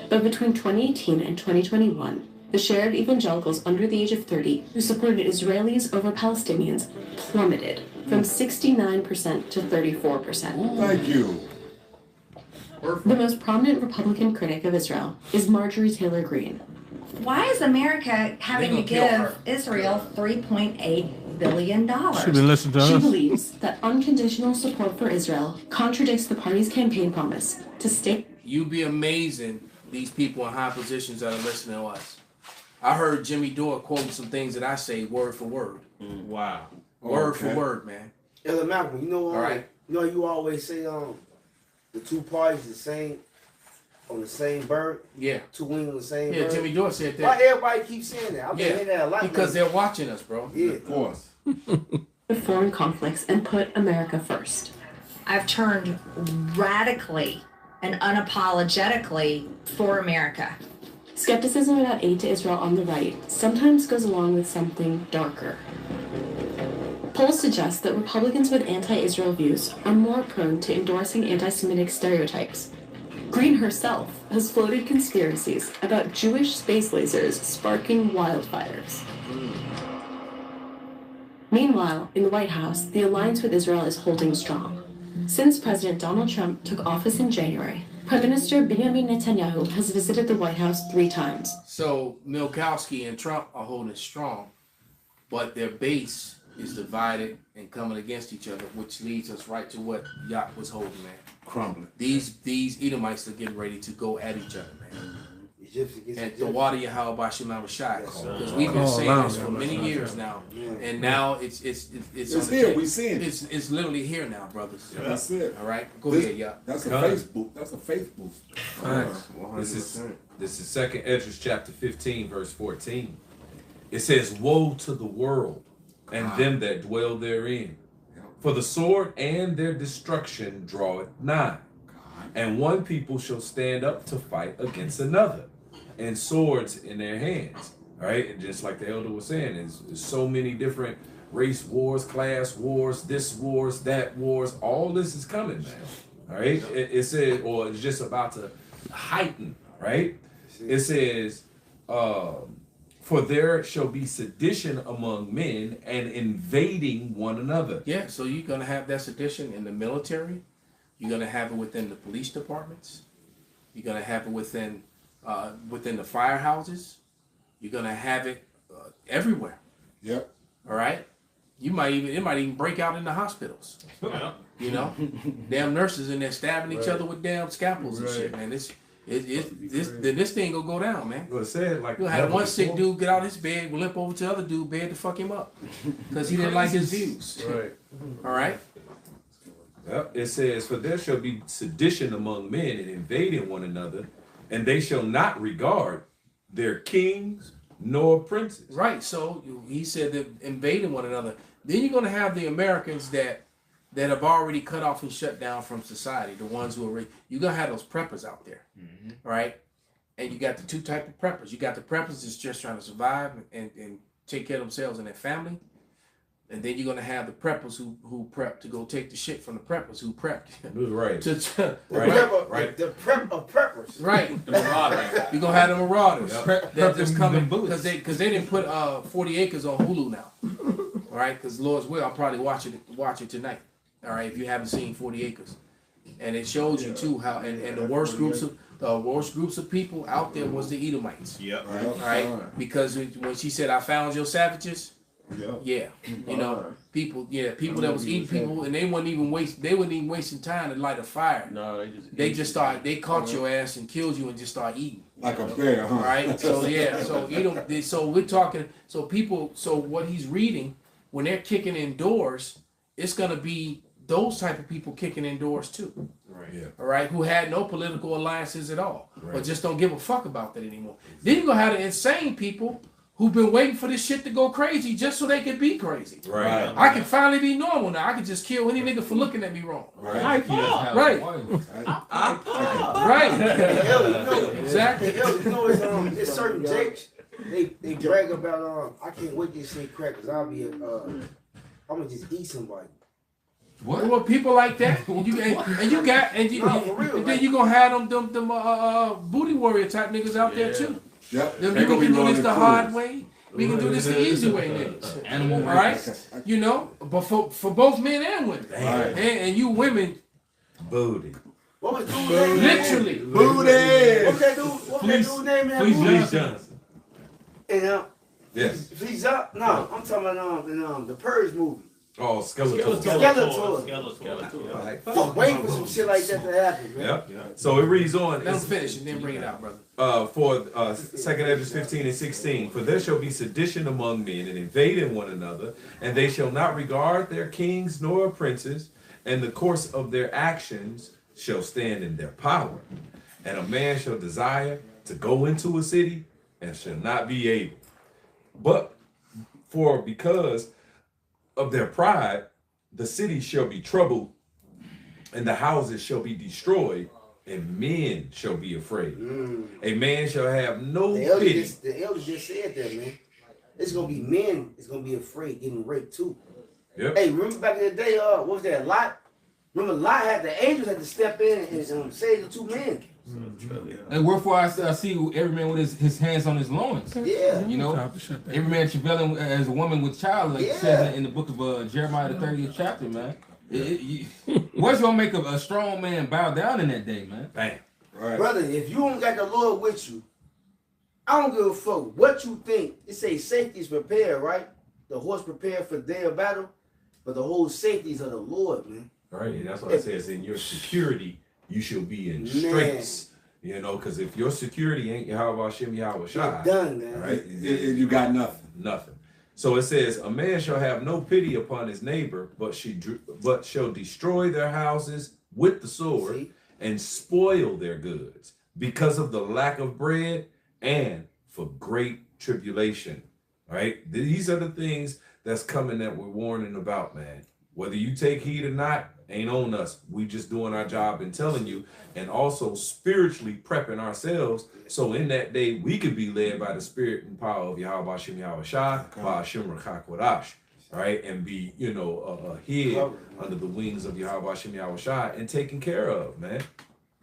But between 2018 and 2021, the share of evangelicals under the age of 30 who supported Israelis over Palestinians plummeted from 69% to 34%. Thank you. The most prominent Republican critic of Israel is Marjorie Taylor Greene. Why is America having to give Israel $3.8 billion? She believes that unconditional support for Israel contradicts the party's campaign promise to stay. You'd be amazing, these people in high positions that are listening to us. I heard Jimmy Dore quoting some things that I say word for word. Wow. Word for word, man. Elder Malcolm, you know, all right. You know, you always say the two parties the same on the same bird. Yeah. Two wings on the same bird. Yeah, Jimmy Dore said that. Why everybody keeps saying that? I've been hearing that a lot. Because they're watching us, bro. Yeah, of course. Foreign conflicts and put America first. I've turned radically and unapologetically for America. Skepticism about aid to Israel on the right sometimes goes along with something darker. Polls suggest that Republicans with anti-Israel views are more prone to endorsing anti-Semitic stereotypes. Green herself has floated conspiracies about Jewish space lasers sparking wildfires. Meanwhile, in the White House, the alliance with Israel is holding strong. Since President Donald Trump took office in January, Prime Minister Benjamin Netanyahu has visited the White House 3 times. So Milkowski and Trump are holding strong, but their base is divided and coming against each other, which leads us right to what Yacht was holding, man. Crumbling. These Edomites are getting ready to go at each other, man. And the water Yahweh Bashim Shai. Because we've been saying this for many years now. And now it's here, we see it. It's literally here now, brothers. Yeah, that's it. All right? Go ahead, yeah. That's a Facebook. That's a faith boost. This is 2nd Ezra chapter 15, verse 14. It says, "Woe to the world and them that dwell therein. For the sword and their destruction draweth nigh. And one people shall stand up to fight against another, and swords in their hands." All right, and just like the elder was saying, there's so many different race wars, class wars, this wars, that wars. All this is coming, man. All right, it says, or it's just about to heighten. Right, it says, "For there shall be sedition among men, and invading one another." Yeah, so you're gonna have that sedition in the military. You're gonna have it within the police departments. You're gonna have it within the firehouses. You're gonna have it everywhere. Yep. All right. It might even break out in the hospitals. You know, damn nurses in there stabbing each other with damn scalpels and shit, man. This thing gonna go down, man. Well, it said like You'll have one sick dude get out his bed, limp over to the other dude's bed to fuck him up because he didn't like his views. Right. All right. Yep. It says, "For there shall be sedition among men, and invading one another, and they shall not regard their kings nor princes." Right. So he said that invading one another. Then you're gonna have the Americans that have already cut off and shut down from society. The ones who are you're gonna have those preppers out there, right? And you got the 2 types of preppers. You got the preppers that's just trying to survive and take care of themselves and their family. And then you're gonna have the preppers who prep to go take the shit from the preppers who prepped. Right. The prep of preppers. Right. The marauders. You're gonna have the marauders Yep. that just coming because they didn't put 40 Acres on Hulu now. All right, because Lord's will, I'll probably watch it tonight. All right, if you haven't seen 40 Acres, and it shows you too how and the worst groups of people out there was the Edomites. Yep. All right, because when she said, "I found your savages." Yeah, you know, people that was eating people, and they wasn't even wasting time to light a fire. No, they caught your ass and killed you and just start eating. Like a bear, huh? All right, so yeah, so we're talking, so what he's reading, when they're kicking indoors, it's gonna be those type of people kicking indoors too. Right. Yeah. All right, who had no political alliances at all, but just don't give a fuck about that anymore. Then you're gonna have the insane people who've been waiting for this shit to go crazy just so they could be crazy. Right. I can finally be normal now. I can just kill any nigga for looking at me wrong. Right. Right. Exactly. You know, it's certain jakes. They brag about I can't wait to see crack because I'm gonna just eat somebody. What? Well, people like that, and then you gonna have them booty warrior type niggas out there too. Yep. Them, you can do this the hard way. We can do this the easy way, niggas. Animal right? You know, but for both men and women, and you women, booty. What was dude's name? Literally, booty. What that dude name? Fleece Johnson. And yes. Fleece up? No, I'm talking about the Purge movie. Oh, Skeletor. Skeletor. Just wait for some shit like that to happen, man. Yep. So it reads on. Let him finish and then bring it out, brother. For 2nd Ezra 15 and 16, for there shall be sedition among men and invading one another, and they shall not regard their kings nor princes, and the course of their actions shall stand in their power. And a man shall desire to go into a city and shall not be able. But because of their pride, the city shall be troubled, and the houses shall be destroyed, and men shall be afraid. A man shall have no pity. The elder just said that, man. It's gonna be men. It's gonna be afraid, getting raped too. Yep. Hey, remember back in the day? What was that? Lot. Remember, Lot had the angels had to step in and save the 2 men. And wherefore I see every man with his hands on his loins. Yeah. You know, every man travailing as a woman with child, like it says in the book of Jeremiah, the 30th chapter, man. What's gonna make a strong man bow down in that day, man? Bam. Right. Brother, if you don't got the Lord with you, I don't give a fuck what you think. It say safety is prepared, right? The horse prepared for the day of battle, but the whole safety is of the Lord, man. Right, and that's what it says. In your security, you shall be in straits. You know, because if your security ain't Yahweh Hashem Yahweh Shai, done, man. Right, you got nothing. Nothing. So it says, a man shall have no pity upon his neighbor, but shall destroy their houses with the sword and spoil their goods because of the lack of bread and for great tribulation. Right? These are the things that's coming that we're warning about, man. Whether you take heed or not, ain't on us. We just doing our job and telling you, and also spiritually prepping ourselves so in that day we could be led by the spirit and power of Yahweh Hashem Yahweh Shai, by Hashem Rakak Wadash, right? And be, hid under the wings of Yahweh Hashem Yahweh Shai and taken care of, man.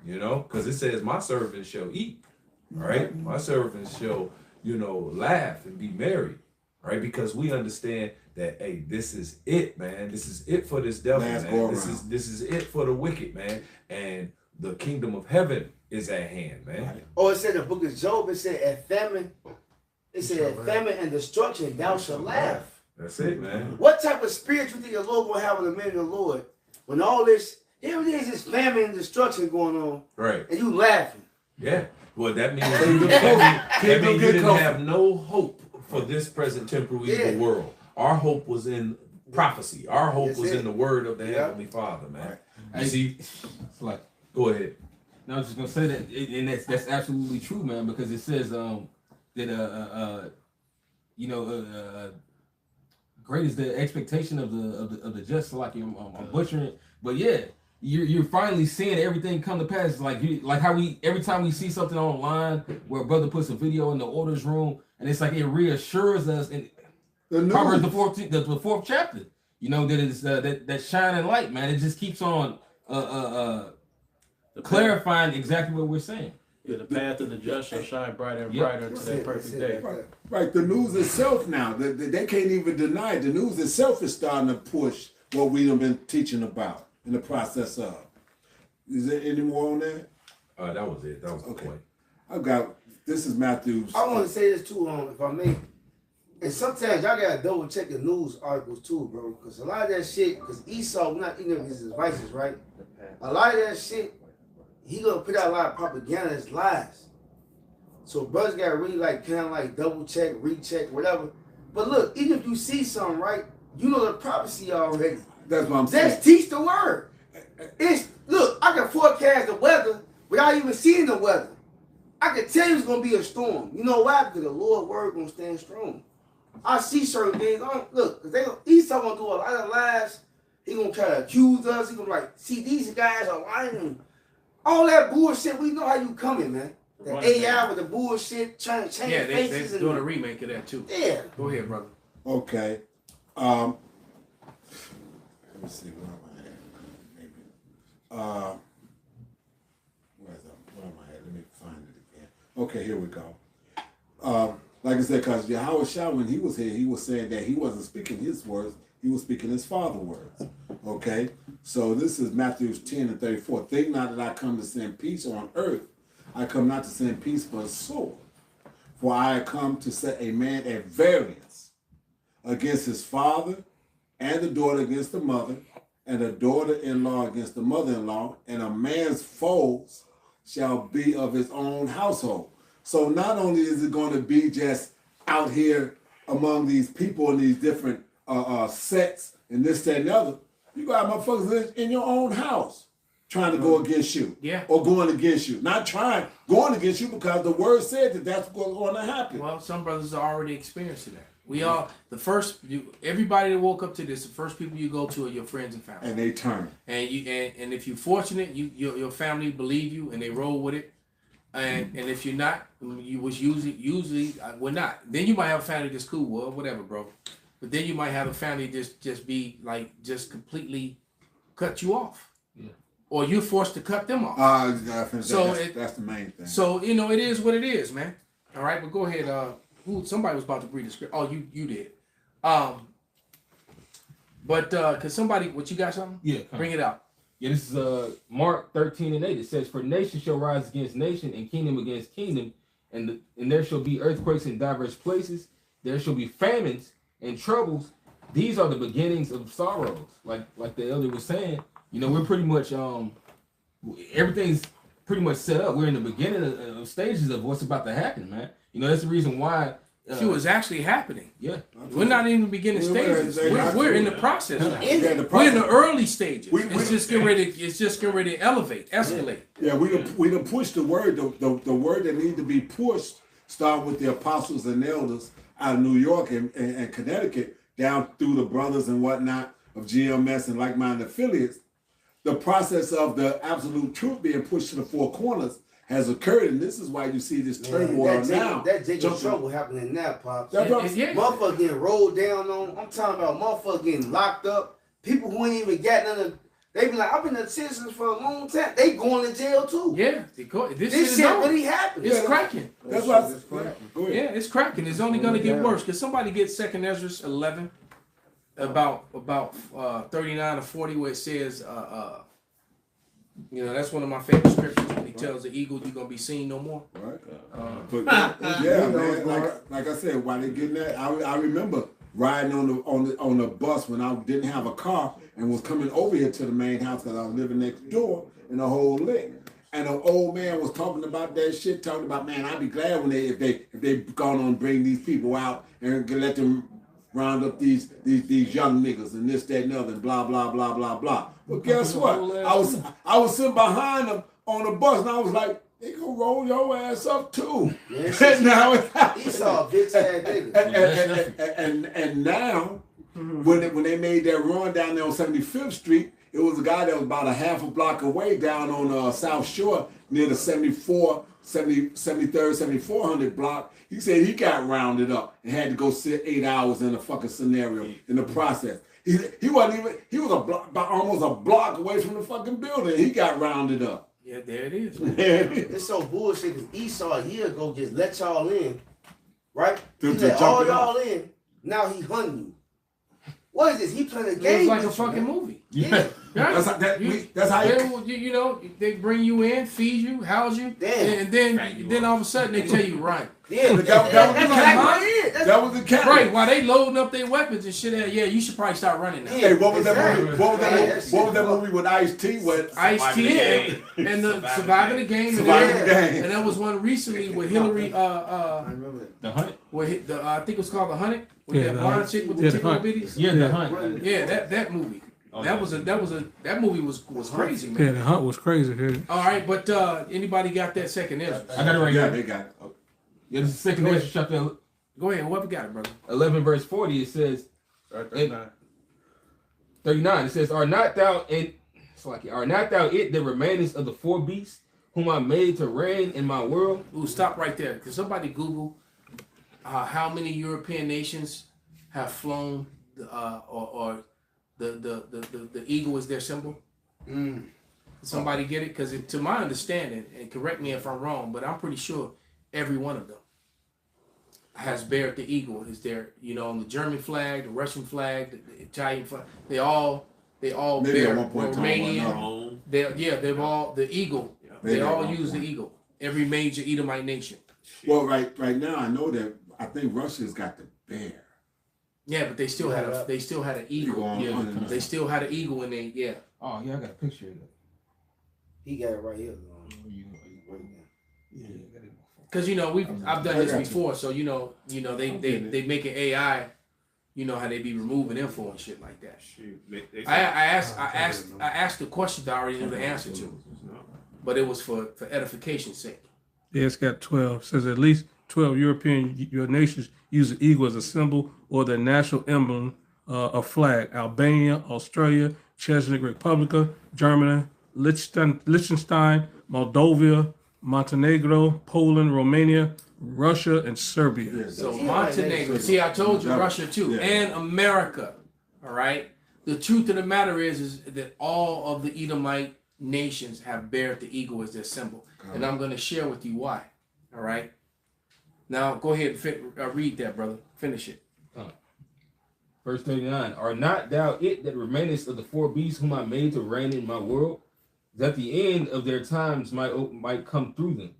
You know, because it says, my servants shall eat, right? My servants shall, laugh and be merry, right? Because we understand that, hey, this is it, man. This is it for this devil, man. This is it for the wicked, man. And the kingdom of heaven is at hand, man. Oh, it said in the book of Job, it said at famine and destruction, thou shalt laugh. That's it, man. What type of spirit you think the Lord gonna have with the men of the Lord when all this, here it is, this famine and destruction going on, right? And you laughing. Yeah. Well, that means you didn't have no hope for this present temporal evil world. Our hope was in prophecy. Our hope was in the word of the Heavenly Father, man. You see, go ahead. No, I was just gonna say that, and that's absolutely true, man. Because it says that great is the expectation of the just. Like I'm butchering it, but yeah, you're finally seeing everything come to pass. Like how every time we see something online where a brother puts a video in the orders room, and it's like it reassures us in Proverbs the 4th chapter. That it's that shining light, man. It just keeps on clarifying exactly what we're saying. Yeah, the path of the just shall shine brighter and brighter to that perfect day. Right. The news itself now, they can't even deny it. The news itself is starting to push what we've been teaching about in the process of. Is there any more on that? That was it. That was the point. This is Matthew's. I want to say this too, if I may. And sometimes y'all gotta double check the news articles too, bro. Because a lot of that shit, because Esau, we're not ignorant of his advices, right? A lot of that shit, he gonna put out a lot of propaganda that's lies. So brothers gotta really double check, recheck, whatever. But look, even if you see something, right, you know the prophecy already. That's what I'm saying. Let's teach the word. Look, I can forecast the weather without even seeing the weather. I can tell you it's gonna be a storm. You know why? Because the Lord's word gonna stand strong. I see certain things. Look, Esau gonna do a lot of lies. He gonna try to accuse us. He gonna see these guys are lying. All that bullshit. We know how you coming, man. The AI with the bullshit trying to change faces. They're doing a remake of that too. Yeah. Go ahead, brother. Okay. Let me see where am I at? Where am I at? Let me find it again. Okay, here we go. Like I said, because Yahweh Shah, when he was here, he was saying that he wasn't speaking his words, he was speaking his Father's words. Okay? So this is Matthew 10 and 34. Think not that I come to send peace on earth. I come not to send peace, but a sword. For I come to set a man at variance against his father, and the daughter against the mother, and the daughter-in-law against the mother-in-law, and a man's foes shall be of his own household. So not only is it going to be just out here among these people in these different sects and this, that, and the other, you got motherfuckers in your own house trying to go against you. Yeah. Or going against you. Not trying, going against you because the word said that that's what's going to happen. Well, some brothers are already experiencing that. We all, everybody that woke up to this, the first people you go to are your friends and family. And they turn. And if you're fortunate, your family believe you and they roll with it. And if you're not, you was usually we're not. Then you might have a family that's cool, well, whatever, bro. But then you might have a family just be like just completely cut you off. Yeah. Or you're forced to cut them off. That's the main thing. So it is what it is, man. All right, but go ahead. Somebody was about to read the script. Oh, you did. But cause somebody, what you got something? Yeah. Bring it out. Yeah, this is Mark 13:8. It says, "For nation shall rise against nation, and kingdom against kingdom, and there shall be earthquakes in diverse places. There shall be famines and troubles. These are the beginnings of sorrows." Like the elder was saying, we're pretty much everything's pretty much set up. We're in the beginning of stages of what's about to happen, man. That's the reason why. It was actually happening. Yeah. We're not in the beginning stages. We're in the process now. We're in the early stages. It's just getting ready to elevate, escalate. Yeah, we done pushed the word. The word that needs to be pushed start with the apostles and elders out of New York and Connecticut down through the brothers and whatnot of GMS and like-minded affiliates. The process of the absolute truth being pushed to the four corners has occurred, and this is why you see this turmoil now. That Jacob trouble happening now, Pops. Yeah. Motherfucker getting rolled down on. I'm talking about motherfucker getting locked up. People who ain't even got none of. They be like, I've been a citizen for a long time. They going to jail too. Yeah, this shit really happened. It's cracking. That's why it's cracking. Yeah, it's cracking. It's only gonna get worse. Cause somebody gets 2 Ezra 11, about 39 or 40, where it says that's one of my favorite scriptures when he tells the eagle you're gonna be seen no more. Right. Man, like I said, while they getting that, I remember riding on the bus when I didn't have a car and was coming over here to the main house because I was living next door in the whole lick. And an old man was talking about that shit, talking about, man, I'd be glad when if they gone on and bring these people out and let them round up these young niggas and this, that, and other, and blah, blah, blah, blah, blah. But guess what? I was sitting behind them on the bus, and I was like, they gonna roll your ass up too. Yeah, now he saw a bitch ass nigga. And now, when they made that run down there on 75th Street, it was a guy that was about a half a block away down on South Shore near the 73rd, 7400 block. He said he got rounded up and had to go sit 8 hours in a fucking scenario in the process. He wasn't even, he was about almost a block away from the fucking building. He got rounded up. Yeah, there it is. It's so bullshit because Esau a year ago just let y'all in, right? He To let jump all it y'all off. in. Now he hunting you. What is this? He playing a It's game. like a with you, fucking man. movie. Yeah. That's how they bring you in, feed you, house you, and then all of a sudden they tell you run. Yeah, that was the cat. Right, while they loading up their weapons and shit. Yeah, you should probably start running now. Hey, what was that movie? What was that movie with Ice-T? Ice-T and the Surviving the Game. And that was one recently with Hillary. I remember The Hunt. I think it was called The Hunt. With Yeah, that The blonde Hunt. chick with Yeah, the The tickle Hunt. bitties. Yeah, The Hunt. Yeah, that movie. That movie was crazy, man. Yeah, The Hunt was crazy. Yeah. All right, but anybody got that 2 Ezra? I got it right here. They got it. Yeah, this is 2 Ezra chapter. Go ahead. What we got, brother? 11 verse 40. It says. 39. It says, "Are not thou it that remainest of the four beasts whom I made to reign in my world?" Ooh, stop right there. Can somebody Google how many European nations have flown or the eagle is their symbol? Somebody get it? Because to my understanding, and correct me if I'm wrong, but I'm pretty sure every one of them has bared the eagle. Is there, on the German flag, the Russian flag, the Italian flag? They all Maybe bear at one point Romanian. They've all the eagle. Maybe They at all one use the point. eagle. Every major Edomite nation. Well, right now I know that I think Russia's got the bear. Yeah, but they still had an eagle. Yeah. They still had an eagle in there. Yeah. Oh yeah, I got a picture of that. He got it right here. Because I've done this before, so they make an AI. You know how they be removing info and shit like that. I asked the question that I already knew the answer to, but it was for edification's sake. Yeah, it's got 12. It says at least 12 European nations use the eagle as a symbol or the national emblem of flag. Albania, Australia, Czech Republic, Germany, Liechtenstein, Moldova, Montenegro, Poland, Romania, Russia, and Serbia. So Montenegro. See, I told you Russia too, and America. All right. The truth of the matter is that all of the Edomite nations have bared the eagle as their symbol, and I'm going to share with you why. All right. Now go ahead and read that, brother. Finish it. Verse 39. Are not thou it that remainest of the four beasts whom I made to reign in my world, that the end of their times might come through them?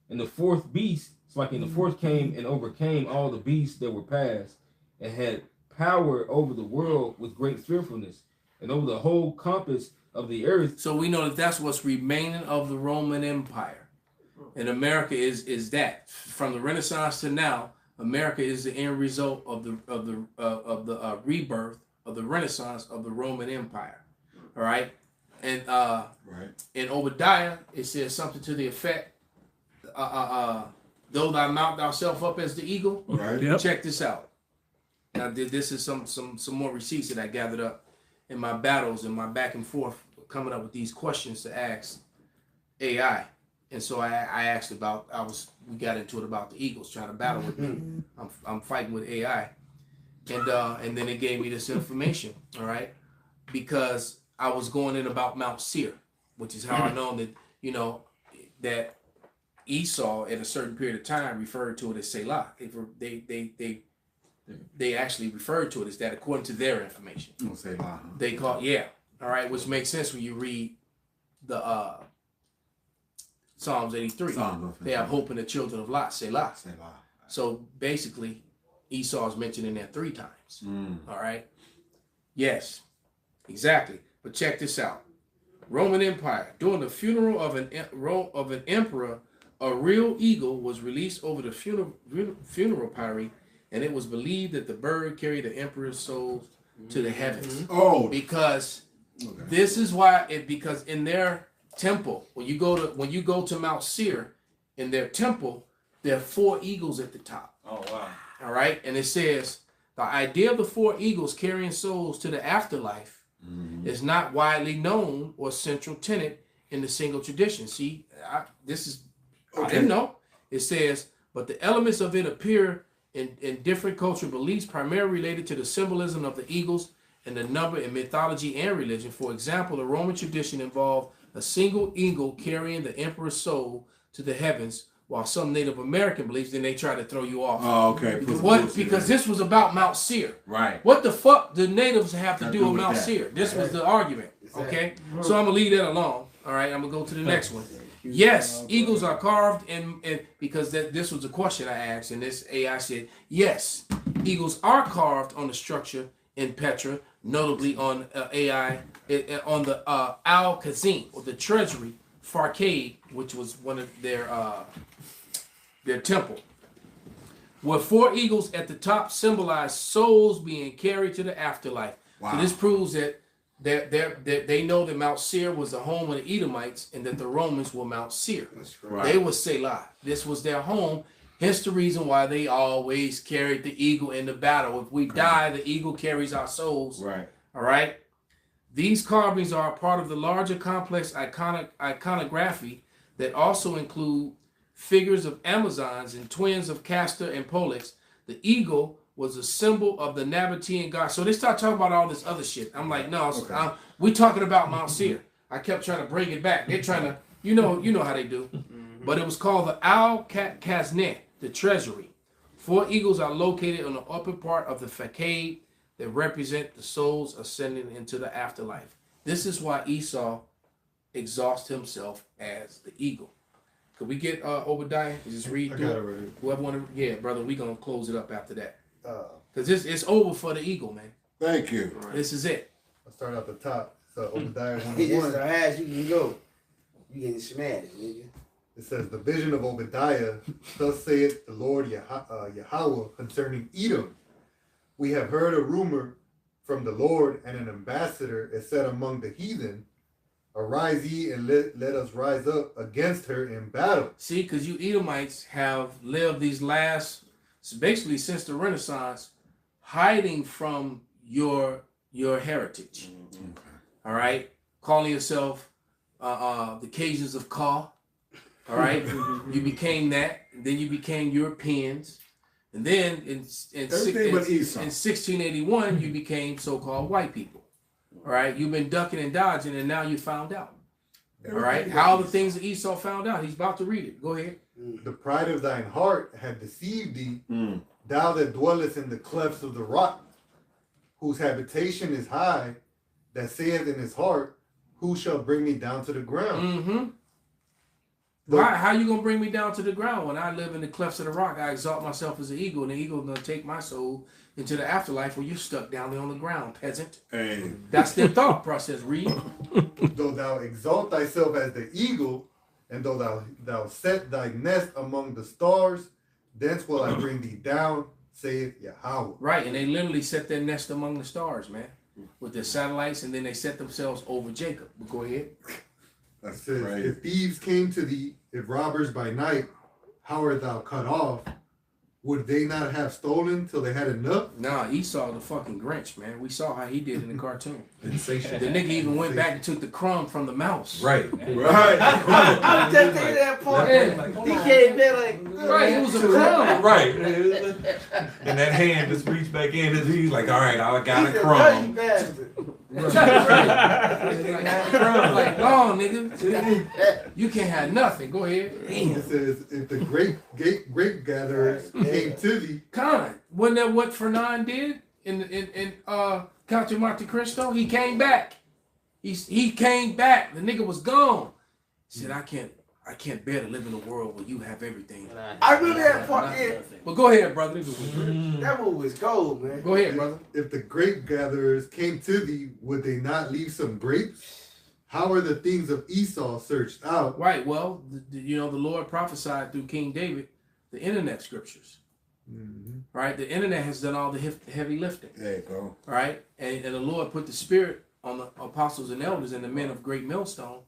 And the fourth beast, the fourth came and overcame all the beasts that were past, and had power over the world with great fearfulness, and over the whole compass of the earth. So we know that that's what's remaining of the Roman Empire, and America is that. From the Renaissance to now, America is the end result of the rebirth of the Renaissance of the Roman Empire. All right, and in Obadiah it says something to the effect. Though thou mount thyself up as the eagle, check this out. Now, this is some more receipts that I gathered up in my battles and my back and forth, coming up with these questions to ask AI. And so I asked about, we got into it about the eagles trying to battle with me. I'm fighting with AI, and then it gave me this information. All right, because I was going in about Mount Seir, which is how I know that that Esau at a certain period of time referred to it as Selah. They actually referred to it as that according to their information. Selah. They call all right, which makes sense when you read the Psalms 83. They have hope in the children of Lot, Selah. So basically, Esau is mentioned in there 3 times. All right. Yes, exactly. But check this out. Roman Empire. During the funeral of an emperor, a real eagle was released over the funeral pyre, and it was believed that the bird carried the emperor's soul to the heavens. Oh, because this is why because in their temple, when you go to Mount Seir, in their temple, there are 4 eagles at the top. Oh wow! All right, and it says the idea of the 4 eagles carrying souls to the afterlife is not widely known or central tenet in the single tradition. See, I didn't know. It says, but the elements of it appear in different cultural beliefs, primarily related to the symbolism of the eagles and the number in mythology and religion. For example, the Roman tradition involved a single eagle carrying the emperor's soul to the heavens, while some Native American beliefs, then they try to throw you off. Oh, okay. Because this was about Mount Seir. Right. What the fuck the natives have to do with Mount Seir? This was the argument. Okay. So I'm gonna leave that alone. All right. I'm gonna go to the next one. Yes, eagles are carved in because this was a question I asked, and this AI said yes, eagles are carved on the structure in Petra, notably on AI on the Al Kazim, or the treasury Farcade, which was one of their temple, where 4 eagles at the top symbolize souls being carried to the afterlife. Wow. So this proves that they know that Mount Seir was the home of the Edomites, and that the Romans were Mount Seir. Right. They were Selah. This was their home. Hence the reason why they always carried the eagle in the battle. If we die, the eagle carries our souls. Right. All right. These carvings are a part of the larger complex iconography that also include figures of Amazons and twins of Castor and Pollux. The eagle was a symbol of the Nabatean god. So they start talking about all this other shit. I'm like, no, we talking about Mount Seir. I kept trying to bring it back. They're trying to, you know how they do. But it was called the Al Kaznet, the treasury. 4 eagles are located on the upper part of the facade that represent the souls ascending into the afterlife. This is why Esau exhausts himself as the eagle. Could we get Obadiah? Just read through it. Whoever want to, yeah, brother, we're going to close it up after that. Because it's over for the eagle, man. Thank you. This is it. I'll start at the top. So Obadiah He just 1:1. so high you can go. You getting smashed, nigga. It says, the vision of Obadiah, thus saith the Lord Yahweh concerning Edom. We have heard a rumor from the Lord, and an ambassador is set among the heathen. Arise ye and let us rise up against her in battle. See, because you Edomites have lived these last, so basically since the Renaissance, hiding from your heritage. All right, calling yourself the Cajuns of Ka. All right, you became that. And then you became Europeans, and then in 1681 you became so-called white people. All right, you've been ducking and dodging, and now you found out. All right, how the things that Esau found out. He's about to read it. Go ahead. The pride of thine heart had deceived thee, thou that dwellest in the clefts of the rock, whose habitation is high, that saith in his heart, who shall bring me down to the ground? Why? How you gonna bring me down to the ground when I live in the clefts of the rock? I exalt myself as an eagle, and the eagle gonna take my soul into the afterlife where you're stuck down there on the ground, peasant. Hey. That's their thought process. Read. Though thou exalt thyself as the eagle, and though thou set thy nest among the stars, thence will I bring thee down, saith Yahweh. Right, and they literally set their nest among the stars, man, with their satellites, and then they set themselves over Jacob. But go ahead. It says, if thieves came to thee, if robbers by night, how art thou cut off? Would they not have stolen till they had enough? Nah, Esau the fucking Grinch, man. We saw how he did in the cartoon. Insatiable. The nigga even went back and took the crumb from the mouse. Right. Right. I'm just thinking that part. He came in like, right, it was a crumb. Right. And that hand just reached back in, and he's like, all right, I got a He's crumb. Like, no, nigga. You can't have nothing. Go ahead. It says, if the grape gatherers came to thee. Con, wasn't that what Fernand did in Count of Monte Cristo? He came back. He came back. The nigga was gone. He said, I can't bear to live in a world where you have everything. I remember that part. Yeah. But go ahead, brother. That movie was gold, man. Go ahead, brother. If the grape gatherers came to thee, would they not leave some grapes? How are the things of Esau searched out? Right. Well, the Lord prophesied through King David the internet scriptures. Right. The internet has done all the heavy lifting. There you go. Right. And the Lord put the spirit on the apostles and elders and the men of great millstone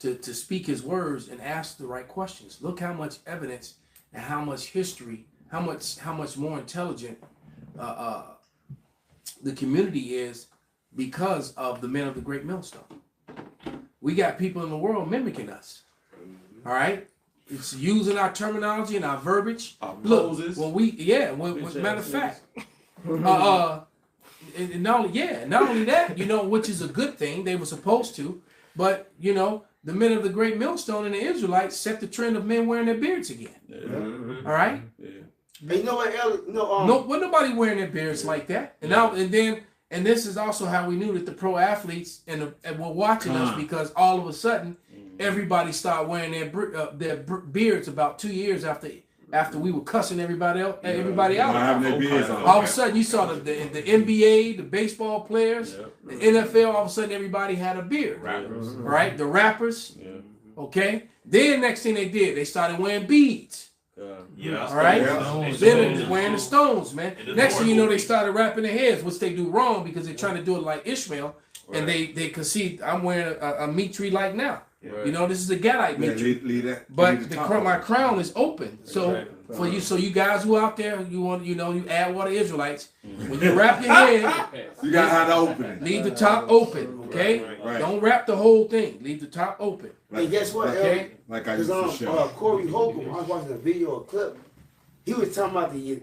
to speak his words and ask the right questions. Look how much evidence and how much history, how much more intelligent the community is because of the men of the great millstone. We got people in the world mimicking us. All right. It's using our terminology and our verbiage. Look, when matter of fact, and not only that, which is a good thing, they were supposed to, but the men of the great millstone and the Israelites set the trend of men wearing their beards again. All right. You know what? Nobody wearing their beards like that. And this is also how we knew that the pro athletes and were watching us, because all of a sudden everybody started wearing their beards about 2 years after we were cussing everybody out. All of a sudden you saw the NBA, the baseball players, the NFL. All of a sudden everybody had a beard. Right? The rappers. Okay. Then next thing they did, they started wearing beads. All right. Then wearing the stones, man. Next thing you know, they started wrapping their heads, which they do wrong because they're trying to do it like Ishmael, and they concede. I'm wearing a meat tree like now. This is a Gadite meat tree. But my crown is open. So you guys who out there, you add water Israelites. When you wrap your head, you got how to open it. Leave the top open, okay? Right. Don't wrap the whole thing. Leave the top open. And guess what? Okay. Like I used to show. Corey Holcomb, I was watching a video, a clip. He was talking about the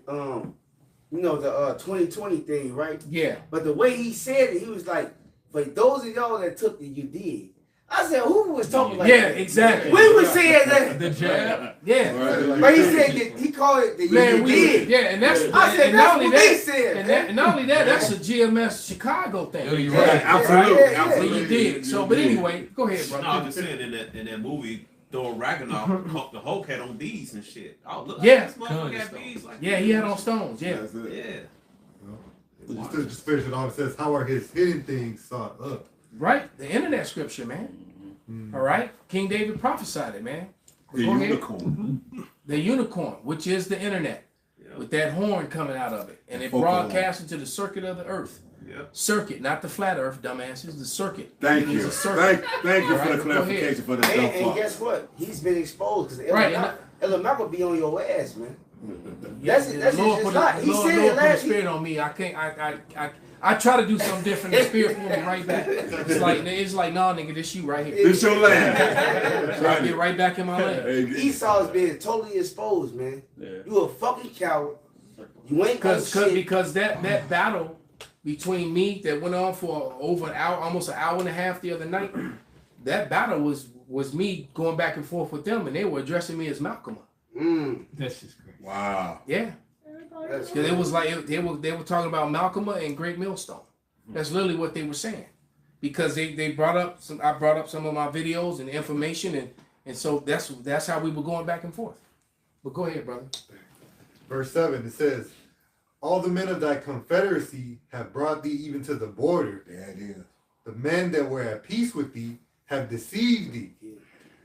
2020 thing, right? Yeah. But the way he said it, he was like, "For those of y'all that took it, you did." I said, "Who was talking like that?" Yeah, exactly. We were saying that. The jab. Yeah. Right. But he said that he called it the you did. Yeah, and that's I said that's what they said. And not only that, that's a GMS Chicago thing. Oh, you're right. Absolutely. Absolutely. You did. So, but anyway, go ahead, brother. No, I'm just saying in that movie, Thor Ragnarok, the Hulk had on beads and shit. Oh, look, yeah. this motherfucker had beads like he had on stones. Yeah. Yeah. Just finish it off. It says, "How are his hidden things sought up?" Right, the internet scripture, man. All right, King David prophesied it, man. The Go ahead. unicorn. The unicorn, which is the internet, with that horn coming out of it, and it Focal broadcasts into the circuit of the earth. Yep. Circuit, not the flat earth, dumbasses. The circuit. Thank It you. is a circuit. Thank you All for right, the go ahead. clarification for the dumb And fuck. guess what? He's been exposed because Right, Elamaka be on your ass, man. Yes, That's Lord his put lot. He Lord, said Lord it put a last spirit on me. I can't. I try to do something different. The spirit pull me right back. It's like, nah, nigga, this you right here. This your land. So I get right back in my lane. Esau's being totally exposed, man. You a fucking coward. You ain't gonna shit. Because that battle between me that went on for over an hour, almost an hour and a half the other night, that battle was me going back and forth with them, and they were addressing me as Malcolm. That's just crazy. Wow. Yeah. Because it was like they were talking about Malcolm and Great Millstone. That's literally what they were saying. Because they brought up I brought up some of my videos and information, and so that's how we were going back and forth. But go ahead, brother. Verse 7, it says, "All the men of thy confederacy have brought thee even to the border. There it is. The men that were at peace with thee have deceived thee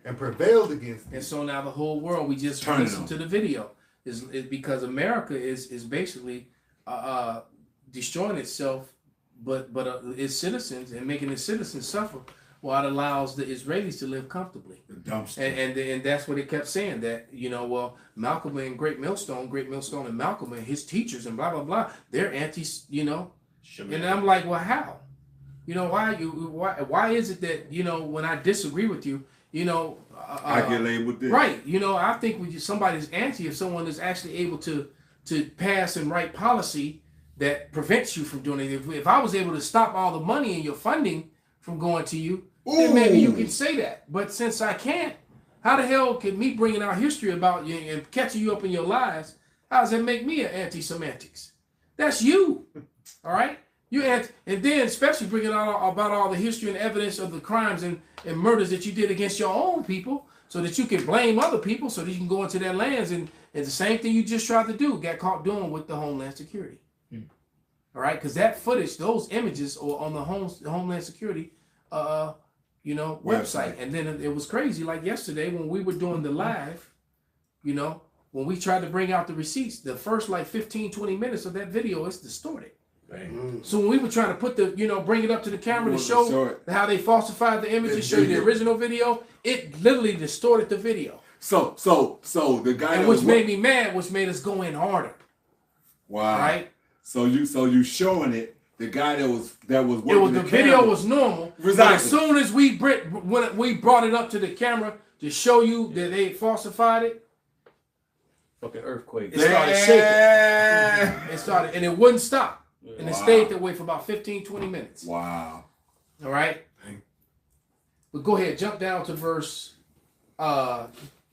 and prevailed against thee." And so now the whole world, we just Turn it listened on. to the video, is because America is basically destroying itself, but its citizens, and making its citizens suffer, while it allows the Israelis to live comfortably. The dumpster. And that's what it kept saying, that, well, Malcolm and Great Millstone and Malcolm and his teachers and blah blah blah, they're anti, and I'm like, well, how? Why is it that when I disagree with you, I get labeled this. right? I think when somebody's anti, if someone is actually able to pass and write policy that prevents you from doing it. If I was able to stop all the money and your funding from going to you, then maybe you can say that. But since I can't, how the hell can me bringing out history about you and catching you up in your lies? How does that make me an anti-semantics? That's you, all right? And then especially bringing out about all the history and evidence of the crimes and murders that you did against your own people, so that you can blame other people, so that you can go into their lands and the same thing you just tried to do, got caught doing with the Homeland Security. All right, because that footage, those images, are on the Homeland Security, website. And then it was crazy. Like yesterday when we were doing the live, when we tried to bring out the receipts, the first 15, 20 minutes of that video is distorted. So when we were trying to put bring it up to the camera to show how they falsified the images, show you the original video, it literally distorted the video. So the guy, and which made me mad, which made us go in harder. Wow. Right. So you showing it. The guy that was working It was the video camera. was normal. Exactly. But as soon as we brought it up to the camera to show you that they falsified it, fucking earthquake. It started shaking. It started, and it wouldn't stop. And it stayed that way for about 15, 20 minutes. Wow. All right. But go ahead, jump down to verse to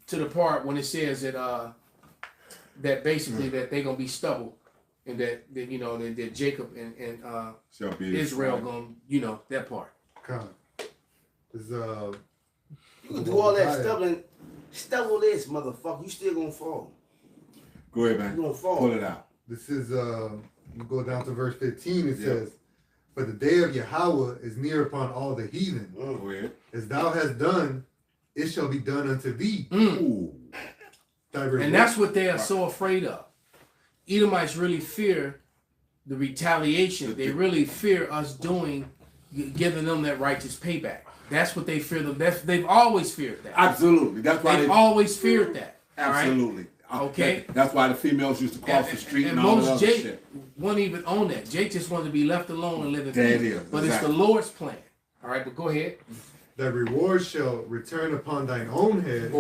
the part when it says that basically that they're gonna be stubble. And that Jacob and Israel gonna, that part. God. You can do all that stubble this, motherfucker. You still gonna fall. Go ahead, man. You gonna fall. Pull it out. This is, you go down to verse 15. It says, "For the day of Yahweh is near upon all the heathen. Go ahead. As thou hast done, it shall be done unto thee." And that's what they are so afraid of. Edomites really fear the retaliation. They really fear us giving them that righteous payback. That's what they fear. They've always feared that. Absolutely. That's why they've always feared that. Absolutely. Right? Okay. That's why the females used to cross the street and all that other Jake shit. won't even own that. Jake just wanted to be left alone and live in There it peace. is. But it's the Lord's plan. All right, but go ahead. "Thy reward shall return upon thine own head.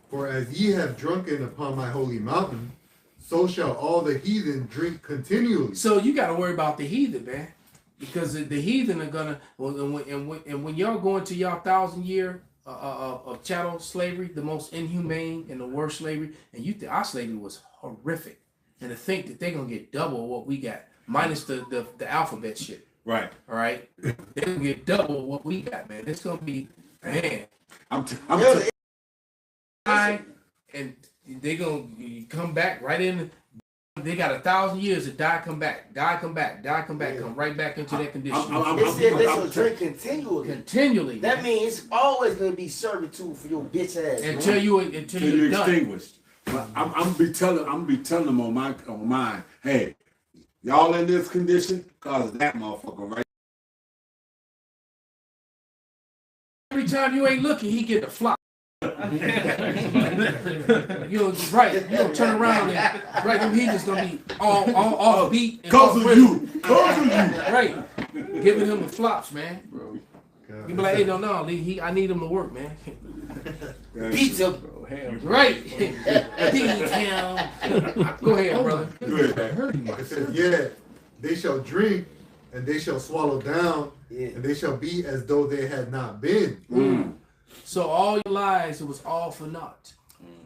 For as ye have drunken upon my holy mountain, so shall all the heathen drink continually." So you got to worry about the heathen, man, because the heathen are gonna. And when y'all go into y'all 1,000-year of chattel slavery, the most inhumane and the worst slavery, and our slavery was horrific, and to think that they're gonna get double what we got, minus the alphabet shit. Right. All right. They're gonna get double what we got, man. It's gonna be, man. And they gonna come back right in They got 1,000 years to die, come back, come right back into that condition. It said they shall drink continually. Continually. That means it's always gonna be servitude for your bitch ass. Until you're extinguished. But I'm gonna be telling them on mine, hey, y'all in this condition because of that motherfucker right. Every time you ain't looking, he get the flop. You're right. You don't turn around and right then he just gonna be all off beat. Cause of you. Right. Giving him the flops, man. You be like, hey, no, I need him to work, man. Beat him. Right. Beat him. Go ahead, brother. It says, yeah, they shall drink and they shall swallow down and they shall be as though they had not been. So all your lies, it was all for naught.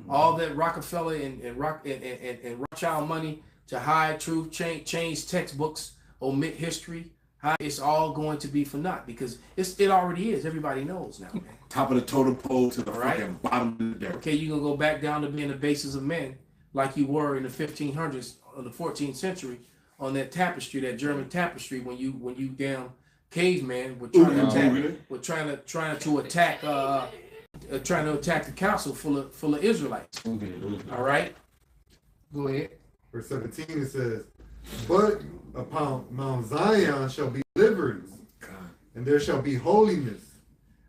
All that Rockefeller and Rothschild money to hide truth, change textbooks, omit history. It's all going to be for naught because it already is. Everybody knows now, man. Top of the totem pole to the fucking bottom of the dirt. Okay, you're gonna go back down to being the basis of men, like you were in the 1500s or the 14th century on that tapestry, that German tapestry, when you damn caveman were trying to attack the council full of Israelites. All right, go ahead. Verse 17 it says, but upon Mount Zion shall be deliverance, and there shall be holiness,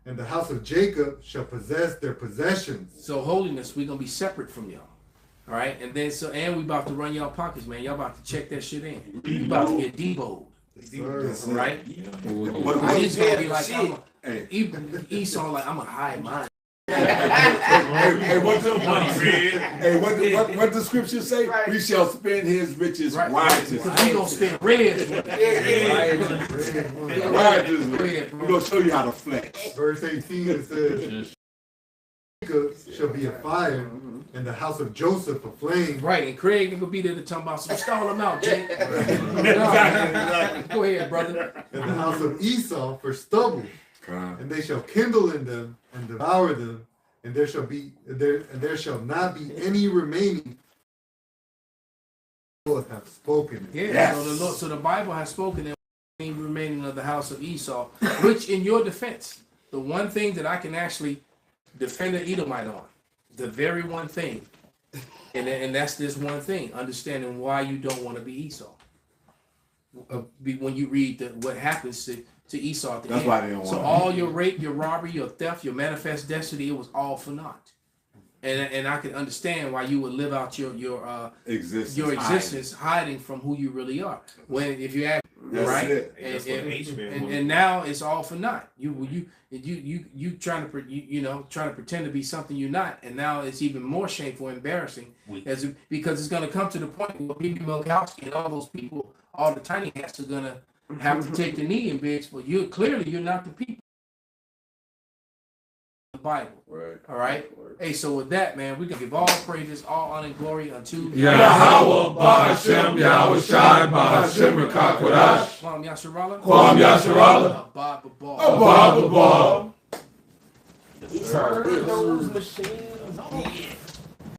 and the house of Jacob shall possess their possessions. So holiness, we're gonna be separate from y'all. All right, and then we about to run y'all pockets, man. Y'all about to check that shit in. You about to get deboed. Right? He's gonna be like, Esau, like, I'm gonna hide mine. Hey, what the scripture say? Right. We shall spend his riches wisely. We gonna spend red. We're gonna show you how to flex. Verse 18 it says, Jacob shall be a fire, and the house of Joseph a flame. Right, and Craig ain't gonna be there to talk about some stall them out, Jake. Go ahead, brother. And the house of Esau for stubble. And they shall kindle in them and devour them, and there shall not be any remaining. The Lord hath spoken. Yeah, yes. So the Bible has spoken that any remaining of the house of Esau, which in your defense, the one thing that I can actually defend an Edomite on, the very one thing, and that's this one thing, understanding why you don't want to be Esau. When you read what happens to Esau at the end. Why they don't want so all your rape, your robbery, your theft, your manifest destiny, it was all for naught. And I can understand why you would live out your existence hiding from who you really are. When if you act right, and now it's all for naught. You trying to pretend to be something you're not, and now it's even more shameful, embarrassing, because it's going to come to the point where people Milkowski and all those people, all the tiny hats are gonna have to take the knee and bitch, but you're not the people. The Bible. Right. All right. Hey, so with that, man, we can give all praises, all honor and glory unto Yahweh, Ba'ashem, Yahweh Shai, Ba'ashem, Rekakwadash. Kwam Yasharala. Kwam Yasharala. Abba Ball. Abba Ball. Those machines.